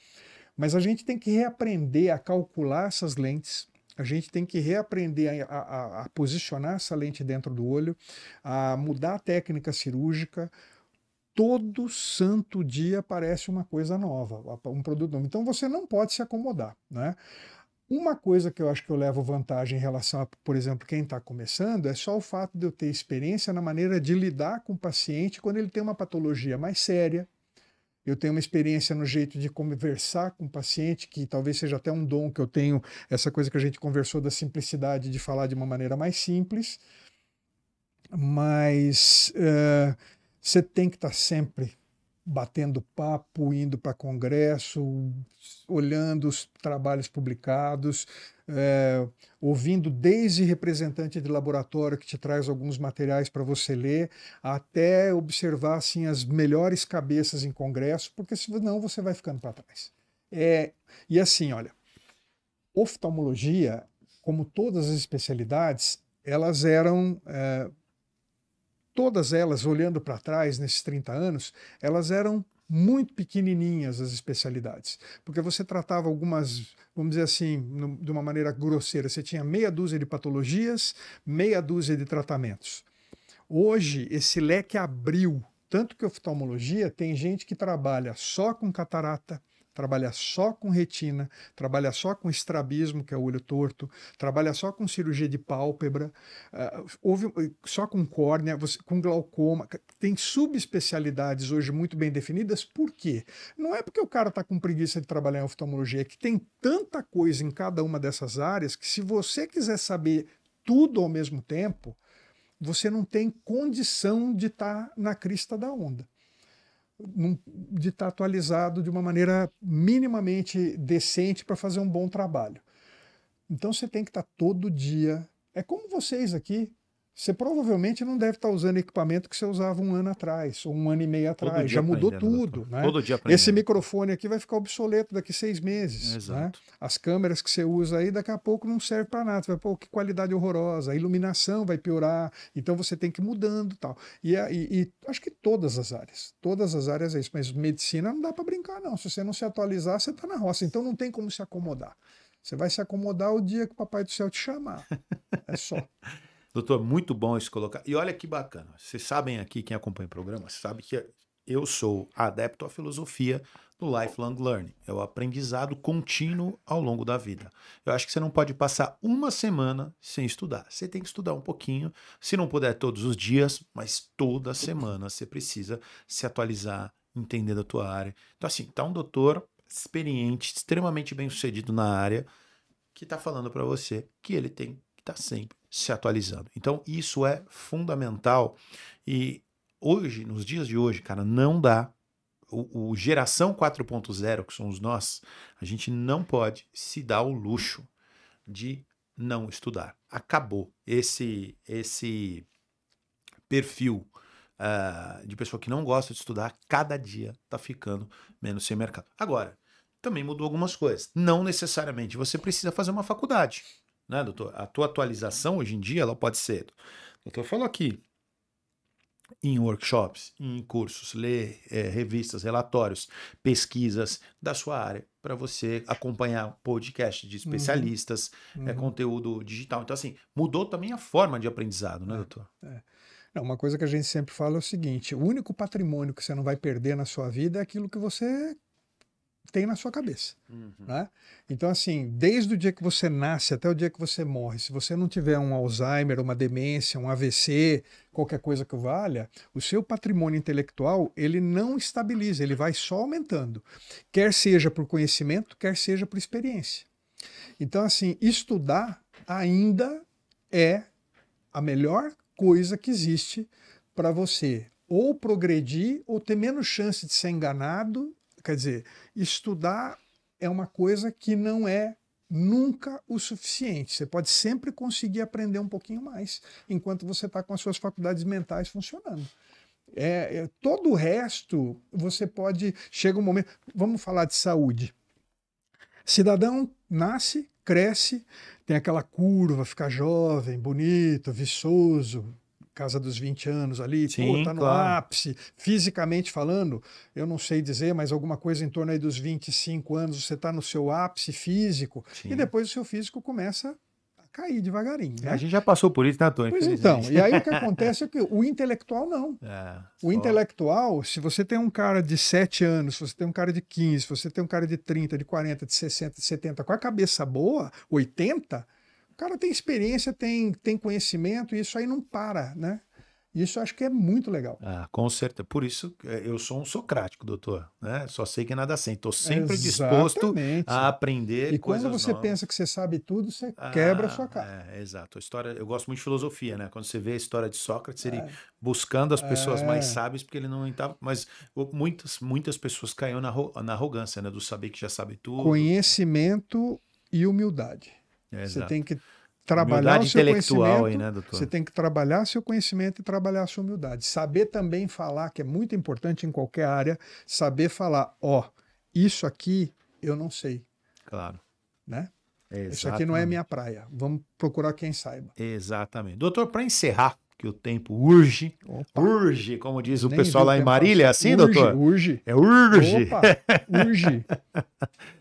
mas a gente tem que reaprender a calcular essas lentes. A gente tem que reaprender a posicionar essa lente dentro do olho, a mudar a técnica cirúrgica. Todo santo dia aparece uma coisa nova, um produto novo. Então você não pode se acomodar, né? Uma coisa que eu acho que eu levo vantagem em relação a, por exemplo, quem está começando, é só o fato de eu ter experiência na maneira de lidar com o paciente quando ele tem uma patologia mais séria. Eu tenho uma experiência no jeito de conversar com o paciente, que talvez seja até um dom que eu tenho, essa coisa que a gente conversou da simplicidade de falar de uma maneira mais simples. Mas você tem que estar sempre batendo papo, indo para congresso, olhando os trabalhos publicados, ouvindo desde representante de laboratório que te traz alguns materiais para você ler, até observar assim, as melhores cabeças em congresso, porque senão você vai ficando para trás. E assim, olha, oftalmologia, como todas as especialidades, elas eram... todas elas, olhando para trás, nesses 30 anos, elas eram muito pequenininhas, as especialidades. Porque você tratava algumas, vamos dizer assim, de uma maneira grosseira, você tinha meia dúzia de patologias, meia dúzia de tratamentos. Hoje, esse leque abriu, tanto que a oftalmologia tem gente que trabalha só com catarata, trabalha só com retina, trabalha só com estrabismo, que é o olho torto, trabalha só com cirurgia de pálpebra, só com córnea, com glaucoma. Tem subespecialidades hoje muito bem definidas. Por quê? Não é porque o cara está com preguiça de trabalhar em oftalmologia, é que tem tanta coisa em cada uma dessas áreas que se você quiser saber tudo ao mesmo tempo, você não tem condição de estar na crista da onda, de estar atualizado de uma maneira minimamente decente para fazer um bom trabalho. Então você tem que estar todo dia. É como vocês aqui. Você provavelmente não deve estar usando equipamento que você usava um ano atrás, ou um ano e meio atrás. Já mudou tudo. Né? Todo dia aprendendo. Esse microfone aqui vai ficar obsoleto daqui 6 meses. Exato. Né? As câmeras que você usa aí, daqui a pouco não serve para nada. Você vai, pô, que qualidade horrorosa. A iluminação vai piorar. Então você tem que ir mudando e tal. E acho que todas as áreas é isso. Mas medicina não dá para brincar, não. Se você não se atualizar, você está na roça. Então não tem como se acomodar. Você vai se acomodar o dia que o Papai do Céu te chamar. É só. Doutor, muito bom isso colocar. E olha que bacana. Vocês sabem aqui, quem acompanha o programa, sabe que eu sou adepto à filosofia do lifelong learning. É o aprendizado contínuo ao longo da vida. Eu acho que você não pode passar uma semana sem estudar. Você tem que estudar um pouquinho, se não puder todos os dias, mas toda semana você precisa se atualizar, entender da tua área. Então assim, tá um doutor experiente, extremamente bem-sucedido na área, que está falando para você que ele tem que estar sempre se atualizando. Então isso é fundamental e hoje, nos dias de hoje, cara, não dá. O geração 4.0, que somos nós, a gente não pode se dar o luxo de não estudar. Acabou esse perfil de pessoa que não gosta de estudar, cada dia está ficando menos sem mercado. Agora, também mudou algumas coisas. Não necessariamente você precisa fazer uma faculdade, né, doutor? A tua atualização hoje em dia, ela pode ser... O doutor falou aqui, em workshops, em cursos, ler revistas, relatórios, pesquisas da sua área, para você acompanhar podcast de especialistas, conteúdo digital. Então, assim, mudou também a forma de aprendizado, né, doutor? Não, uma coisa que a gente sempre fala é o seguinte: o único patrimônio que você não vai perder na sua vida é aquilo que você tem na sua cabeça, né? Então, assim, desde o dia que você nasce até o dia que você morre, se você não tiver um Alzheimer, uma demência, um AVC, qualquer coisa que valha, o seu patrimônio intelectual, ele não estabiliza, ele vai só aumentando, quer seja por conhecimento, quer seja por experiência. Então, assim, estudar ainda é a melhor coisa que existe para você ou progredir ou ter menos chance de ser enganado. Quer dizer, estudar é uma coisa que não é nunca o suficiente. Você pode sempre conseguir aprender um pouquinho mais enquanto você está com as suas faculdades mentais funcionando. Todo o resto, você pode... Chega um momento... Vamos falar de saúde. Cidadão nasce, cresce, tem aquela curva, fica jovem, bonito, viçoso... casa dos 20 anos ali, tá no ápice, fisicamente falando, eu não sei dizer, mas alguma coisa em torno aí dos 25 anos, você está no seu ápice físico, e depois o seu físico começa a cair devagarinho, né? A gente já passou por isso, né, Antônio? Pois então, e aí o que acontece é que o intelectual não. O intelectual, se você tem um cara de 7 anos, se você tem um cara de 15, se você tem um cara de 30, de 40, de 60, de 70, com a cabeça boa, 80... O cara tem experiência, tem conhecimento, e isso aí não para, né? Isso eu acho que é muito legal. Com certeza. Por isso, eu sou um socrático, doutor, né? Só sei que nada sei. Estou sempre disposto a aprender e coisas quando você novas. pensa que você sabe tudo, você quebra a sua cara. Exato. A história, eu gosto muito de filosofia, né? Quando você vê a história de Sócrates, ele buscando as pessoas mais sábias, porque ele não estava... Mas muitas pessoas caíram na arrogância, né? Do saber que já sabe tudo. Conhecimento e humildade. Você tem que trabalhar humildade o seu intelectual conhecimento, aí, né, doutor? você tem que trabalhar seu conhecimento e trabalhar a sua humildade. Saber também falar, que é muito importante em qualquer área, saber falar, isso aqui eu não sei. Claro. Né? Exatamente. Isso aqui não é minha praia. Vamos procurar quem saiba. Exatamente. Doutor, para encerrar, que o tempo urge, como diz o pessoal lá em Marília, é assim, doutor? Urge. É urge. Opa, urge.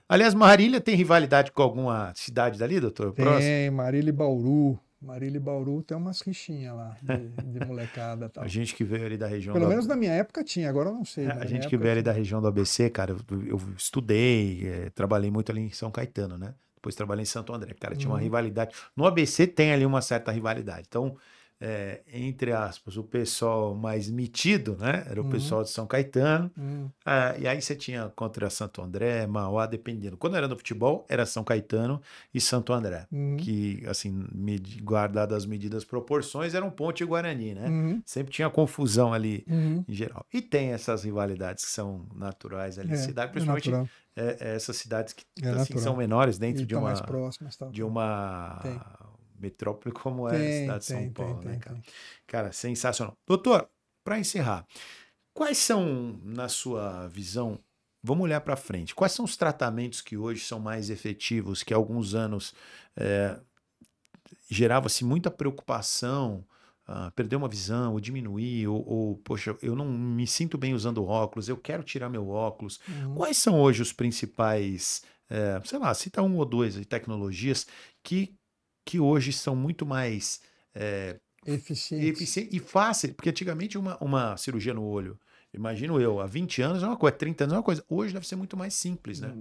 Aliás, Marília tem rivalidade com alguma cidade dali, doutor? Tem, Marília e Bauru. Marília e Bauru tem umas rixinhas lá, de molecada e tal. A gente que veio ali da região... Pelo menos na minha época tinha, agora eu não sei. A gente que veio ali da região do ABC, cara, eu estudei, trabalhei muito ali em São Caetano, né? Depois trabalhei em Santo André, cara, tinha uma rivalidade. No ABC tem ali uma certa rivalidade. Então... entre aspas, o pessoal mais metido, né? Era o pessoal de São Caetano. E aí você tinha contra Santo André, Mauá, dependendo. Quando era no futebol, era São Caetano e Santo André. Que, assim, guardadas as medidas proporções, eram Ponte e Guarani, né? Sempre tinha confusão ali, em geral. E tem essas rivalidades que são naturais ali na cidade, principalmente essas cidades que assim, são menores dentro de uma... mais próximas, de uma... metrópole como é a cidade de São Paulo, né, cara? Cara, sensacional. Doutor, para encerrar, quais são, na sua visão, vamos olhar para frente, quais são os tratamentos que hoje são mais efetivos, que há alguns anos gerava-se muita preocupação, perder uma visão, ou diminuir, ou, poxa, eu não me sinto bem usando óculos, eu quero tirar meu óculos. Quais são hoje os principais, sei lá, cita um ou dois aí, tecnologias que hoje são muito mais eficientes e fáceis, porque antigamente uma cirurgia no olho, Imagino eu, há 20 anos é uma coisa, 30 anos é uma coisa. Hoje deve ser muito mais simples, né?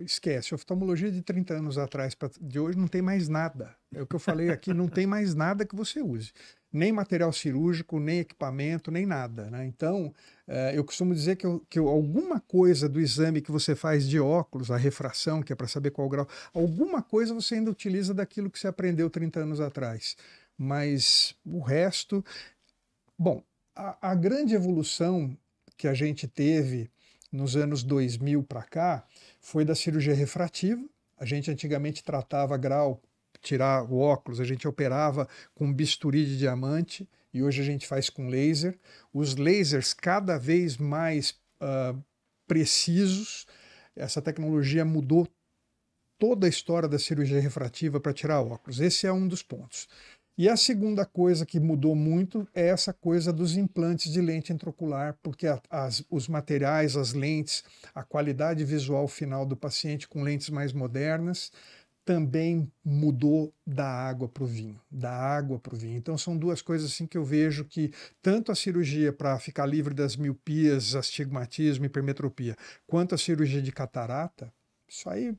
Esquece, oftalmologia de 30 anos atrás, de hoje não tem mais nada. É o que eu falei aqui, não tem mais nada que você use. Nem material cirúrgico, nem equipamento, nem nada, né? Então, eu costumo dizer que alguma coisa do exame que você faz de óculos, a refração, que é para saber qual o grau, alguma coisa você ainda utiliza daquilo que você aprendeu 30 anos atrás. Mas o resto... Bom, a grande evolução que a gente teve nos anos 2000 para cá foi da cirurgia refrativa. A gente antigamente tratava grau, tirar o óculos, a gente operava com bisturi de diamante e hoje a gente faz com laser. Os lasers cada vez mais precisos. Essa tecnologia mudou toda a história da cirurgia refrativa para tirar óculos. Esse é um dos pontos. E a segunda coisa que mudou muito é essa coisa dos implantes de lente intraocular, porque os materiais, as lentes, a qualidade visual final do paciente com lentes mais modernas também mudou da água para o vinho, da água para o vinho. Então são duas coisas assim que eu vejo que tanto a cirurgia para ficar livre das miopias, astigmatismo, hipermetropia, quanto a cirurgia de catarata, isso aí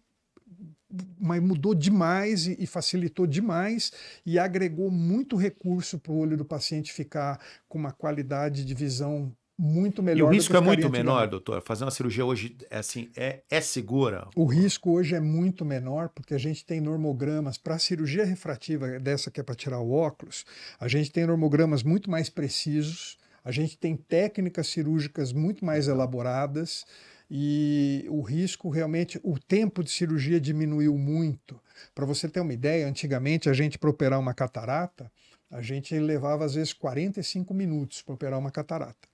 mas mudou demais e facilitou demais e agregou muito recurso para o olho do paciente ficar com uma qualidade de visão muito melhor. E o risco é muito menor, doutor? Fazer uma cirurgia hoje é segura? O risco hoje é muito menor porque a gente tem normogramas para a cirurgia refrativa, dessa que é para tirar o óculos, a gente tem normogramas muito mais precisos, a gente tem técnicas cirúrgicas muito mais elaboradas. E o risco realmente, o tempo de cirurgia diminuiu muito. Para você ter uma ideia, antigamente a gente para operar uma catarata, a gente levava às vezes 45 minutos para operar uma catarata.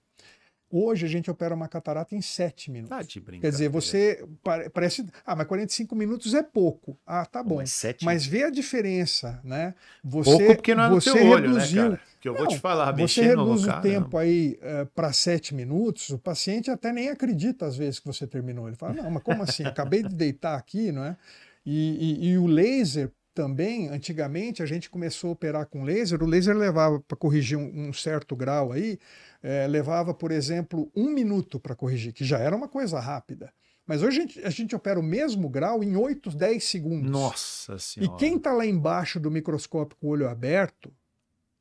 Hoje a gente opera uma catarata em 7 minutos. Tá de brincadeira. Quer dizer, você parece... mas 45 minutos é pouco. Tá bom. Mas vê a diferença, né? Pouco porque não é no teu olho, reduziu, né, cara? Que eu vou te falar, você reduz o tempo aí para 7 minutos, o paciente até nem acredita às vezes que você terminou. Ele fala, não, mas como assim? Acabei de deitar aqui, não é? E o laser também, antigamente a gente começou a operar com laser, o laser levava para corrigir um certo grau aí, levava, por exemplo, 1 minuto para corrigir, que já era uma coisa rápida. Mas hoje a gente opera o mesmo grau em 8, 10 segundos. Nossa Senhora! E quem está lá embaixo do microscópio com o olho aberto,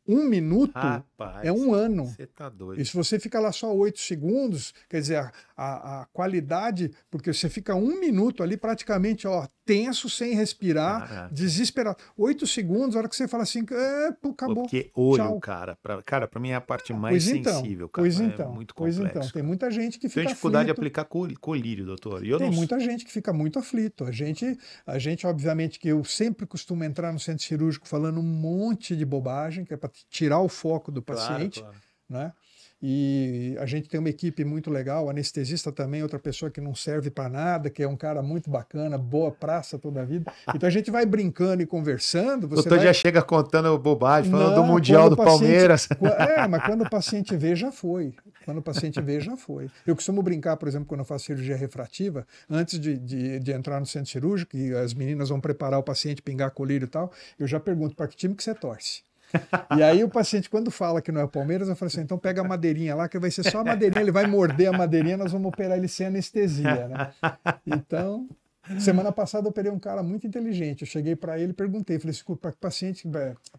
1 minuto é 1 ano. Você tá doido. E se você fica lá só 8 segundos, quer dizer, a qualidade, porque você fica 1 minuto ali praticamente tenso, sem respirar, desesperado. 8 segundos, a hora que você fala assim, acabou. Porque olho, tchau. Cara, pra mim é a parte mais sensível, cara. É muito complexo. Tem muita gente que fica tem dificuldade aflito. De aplicar colírio, doutor. Tem muita gente que fica muito aflito. A gente, obviamente, que eu sempre costumo entrar no centro cirúrgico falando um monte de bobagem, que é para tirar o foco do paciente, claro. Né? E a gente tem uma equipe muito legal, o anestesista também, outra pessoa que não serve para nada, que é um cara muito bacana, boa praça toda a vida. Então a gente vai brincando e conversando. O doutor já chega contando bobagem, falando do Mundial do Palmeiras. Mas quando o paciente vê, já foi. Quando o paciente vê, já foi. Eu costumo brincar, por exemplo, quando eu faço cirurgia refrativa, antes de entrar no centro cirúrgico, e as meninas vão preparar o paciente, pingar colírio e tal, eu já pergunto, para que time que você torce? E aí o paciente, quando fala que não é o Palmeiras, eu falo assim, então pega a madeirinha lá, que vai ser só a madeirinha, ele vai morder a madeirinha, nós vamos operar ele sem anestesia, né? Então, semana passada eu operei um cara muito inteligente, eu cheguei para ele e perguntei, falei, para que paciente,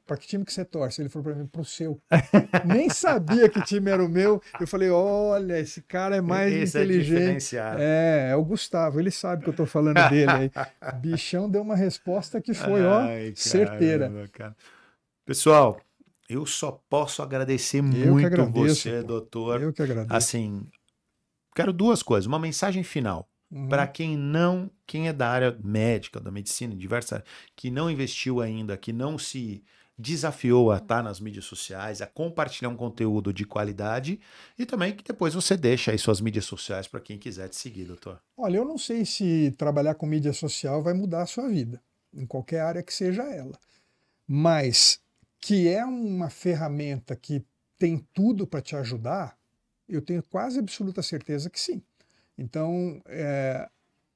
para que time que você torce? Ele falou para mim, para o seu. Nem sabia que time era o meu, eu falei, olha, esse cara é mais inteligente. É o Gustavo, ele sabe que eu estou falando dele aí. Bichão deu uma resposta que foi, certeira. Cara. Pessoal, eu só posso agradecer muito você, doutor. Eu que agradeço. Assim, quero 2 coisas. Uma mensagem final. Para quem é da área médica, da medicina, diversa, que não investiu ainda, que não se desafiou a estar nas mídias sociais, a compartilhar um conteúdo de qualidade e também que depois você deixa aí suas mídias sociais para quem quiser te seguir, doutor. Olha, eu não sei se trabalhar com mídia social vai mudar a sua vida, em qualquer área que seja ela. Mas que é uma ferramenta que tem tudo para te ajudar, eu tenho quase absoluta certeza que sim. Então,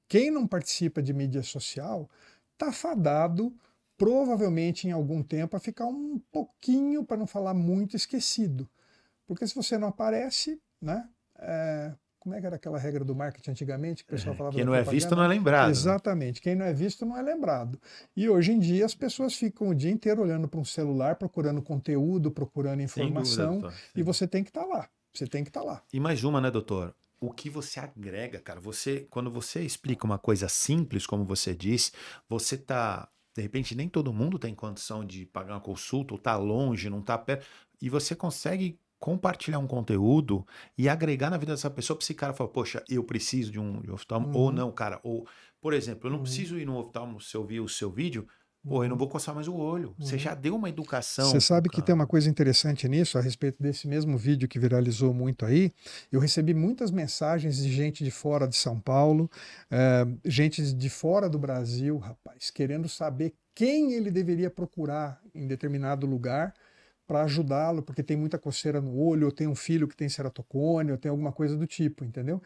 quem não participa de mídia social está fadado, provavelmente em algum tempo, a ficar um pouquinho, para não falar muito, esquecido. Porque se você não aparece, né, Como é que era aquela regra do marketing antigamente? Que o pessoal falava Quem da não é propaganda? visto não é lembrado. Né? Exatamente. Quem não é visto não é lembrado. E hoje em dia as pessoas ficam o dia inteiro olhando para um celular, procurando conteúdo, procurando informação. doutor. E você tem que estar lá. Você tem que estar lá. E mais uma, né, doutor? O que você agrega, cara? Quando você explica uma coisa simples, como você disse, você tá... De repente, nem todo mundo tem condição de pagar uma consulta, ou tá longe, não tá perto. E você consegue compartilhar um conteúdo e agregar na vida dessa pessoa para esse cara falar, poxa, eu preciso de um oftalmo, ou não, cara. Ou, por exemplo, eu não preciso ir no oftalmo se eu vi o seu vídeo, pô, eu não vou coçar mais o olho. Você já deu uma educação. Você sabe que cara. tem uma coisa interessante nisso, a respeito desse mesmo vídeo que viralizou muito aí. Eu recebi muitas mensagens de gente de fora de São Paulo, gente de fora do Brasil, rapaz, querendo saber quem ele deveria procurar em determinado lugar para ajudá-lo, porque tem muita coceira no olho, ou tem um filho que tem ceratocone, ou tem alguma coisa do tipo, entendeu?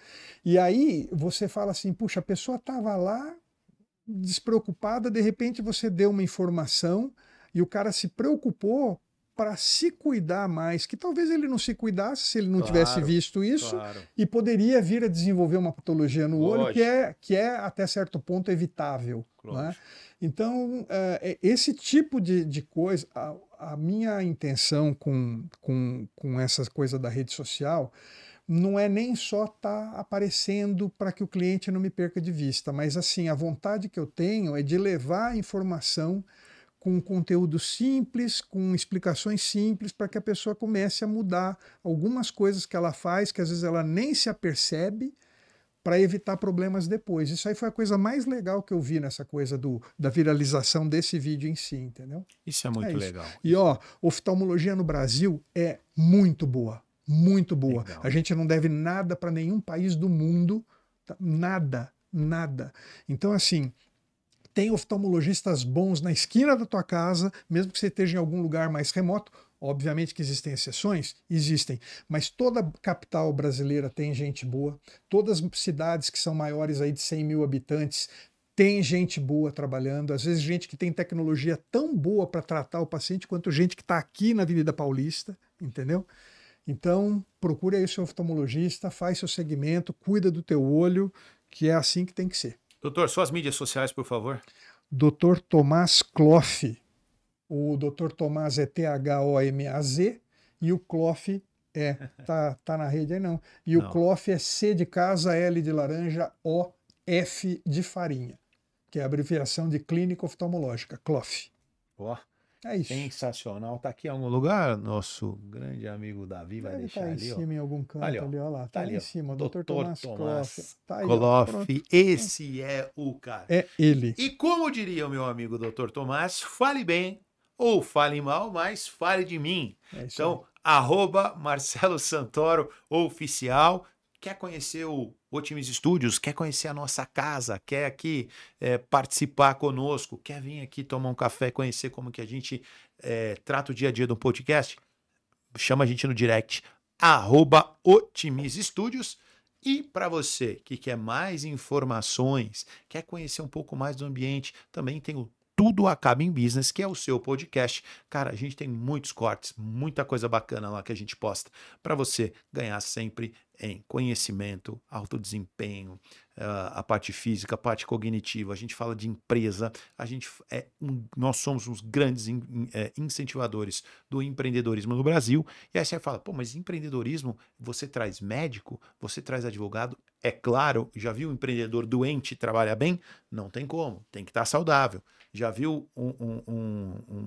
E aí você fala assim, puxa, a pessoa estava lá despreocupada, de repente você deu uma informação e o cara se preocupou para se cuidar mais, que talvez ele não se cuidasse se ele não tivesse visto isso, e poderia vir a desenvolver uma patologia no olho que é até certo ponto evitável. Né? Então, esse tipo de coisa, a minha intenção com essa coisa da rede social não é nem só estar aparecendo para que o cliente não me perca de vista, mas assim, a vontade que eu tenho é de levar a informação com conteúdo simples, com explicações simples, para que a pessoa comece a mudar algumas coisas que ela faz, que às vezes ela nem se apercebe, para evitar problemas depois. Isso aí foi a coisa mais legal que eu vi nessa coisa da viralização desse vídeo em si, entendeu? Isso é muito legal. E ó, oftalmologia no Brasil é muito boa. Muito boa. Legal. A gente não deve nada para nenhum país do mundo, nada, nada. Então, assim, tem oftalmologistas bons na esquina da tua casa, mesmo que você esteja em algum lugar mais remoto. Obviamente que existem exceções, existem, mas toda capital brasileira tem gente boa, todas as cidades que são maiores aí de 100 mil habitantes tem gente boa trabalhando, às vezes gente que tem tecnologia tão boa para tratar o paciente quanto gente que está aqui na Avenida Paulista, entendeu? Então, procure aí o seu oftalmologista, faz seu segmento, cuida do teu olho, que é assim que tem que ser. Doutor, suas mídias sociais, por favor. Dr. Tomás Cloff. O Dr. Tomás é Thomaz e o Cloff tá na rede aí não. E o Cloff é C de casa, L de laranja, O, F de farinha, que é a abreviação de clínica oftalmológica, Cloff. Ó. É isso. Sensacional. Tá aqui em algum lugar, nosso grande amigo Davi vai deixar tá ali, em cima em algum canto ali, ó lá. Tá ali em cima, Dr. Tomás Cloff. Tá aí, Cloff, esse é o cara. É ele. E como diria o meu amigo Dr. Tomás, fale bem ou fale mal, mas fale de mim. Então, @Marcelo Santoro oficial. Quer conhecer o Otimis Studios? Quer conhecer a nossa casa? Quer aqui participar conosco? Quer vir aqui tomar um café, conhecer como que a gente trata o dia a dia do podcast? Chama a gente no direct, @Otimis Studios. E para você que quer mais informações, quer conhecer um pouco mais do ambiente, também tem o Tudo Acaba em Business, que é o seu podcast. Cara, a gente tem muitos cortes, muita coisa bacana lá que a gente posta para você ganhar sempre em conhecimento, alto desempenho, a parte física, a parte cognitiva. A gente fala de empresa, nós somos os grandes incentivadores do empreendedorismo no Brasil. E aí você fala, pô, mas empreendedorismo, você traz médico, você traz advogado? É claro, já viu um empreendedor doente trabalhar bem? Não tem como, tem que estar saudável. Já viu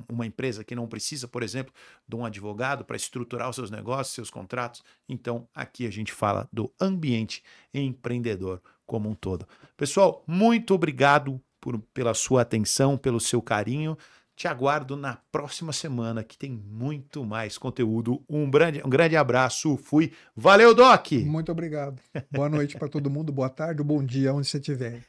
uma empresa que não precisa, por exemplo, de um advogado para estruturar os seus negócios, seus contratos? Então, aqui a gente fala do ambiente empreendedor como um todo. Pessoal, muito obrigado pela sua atenção, pelo seu carinho. Te aguardo na próxima semana, que tem muito mais conteúdo. Um grande abraço. Fui. Valeu, Doc! Muito obrigado. Boa noite para todo mundo, boa tarde ou bom dia, onde você estiver.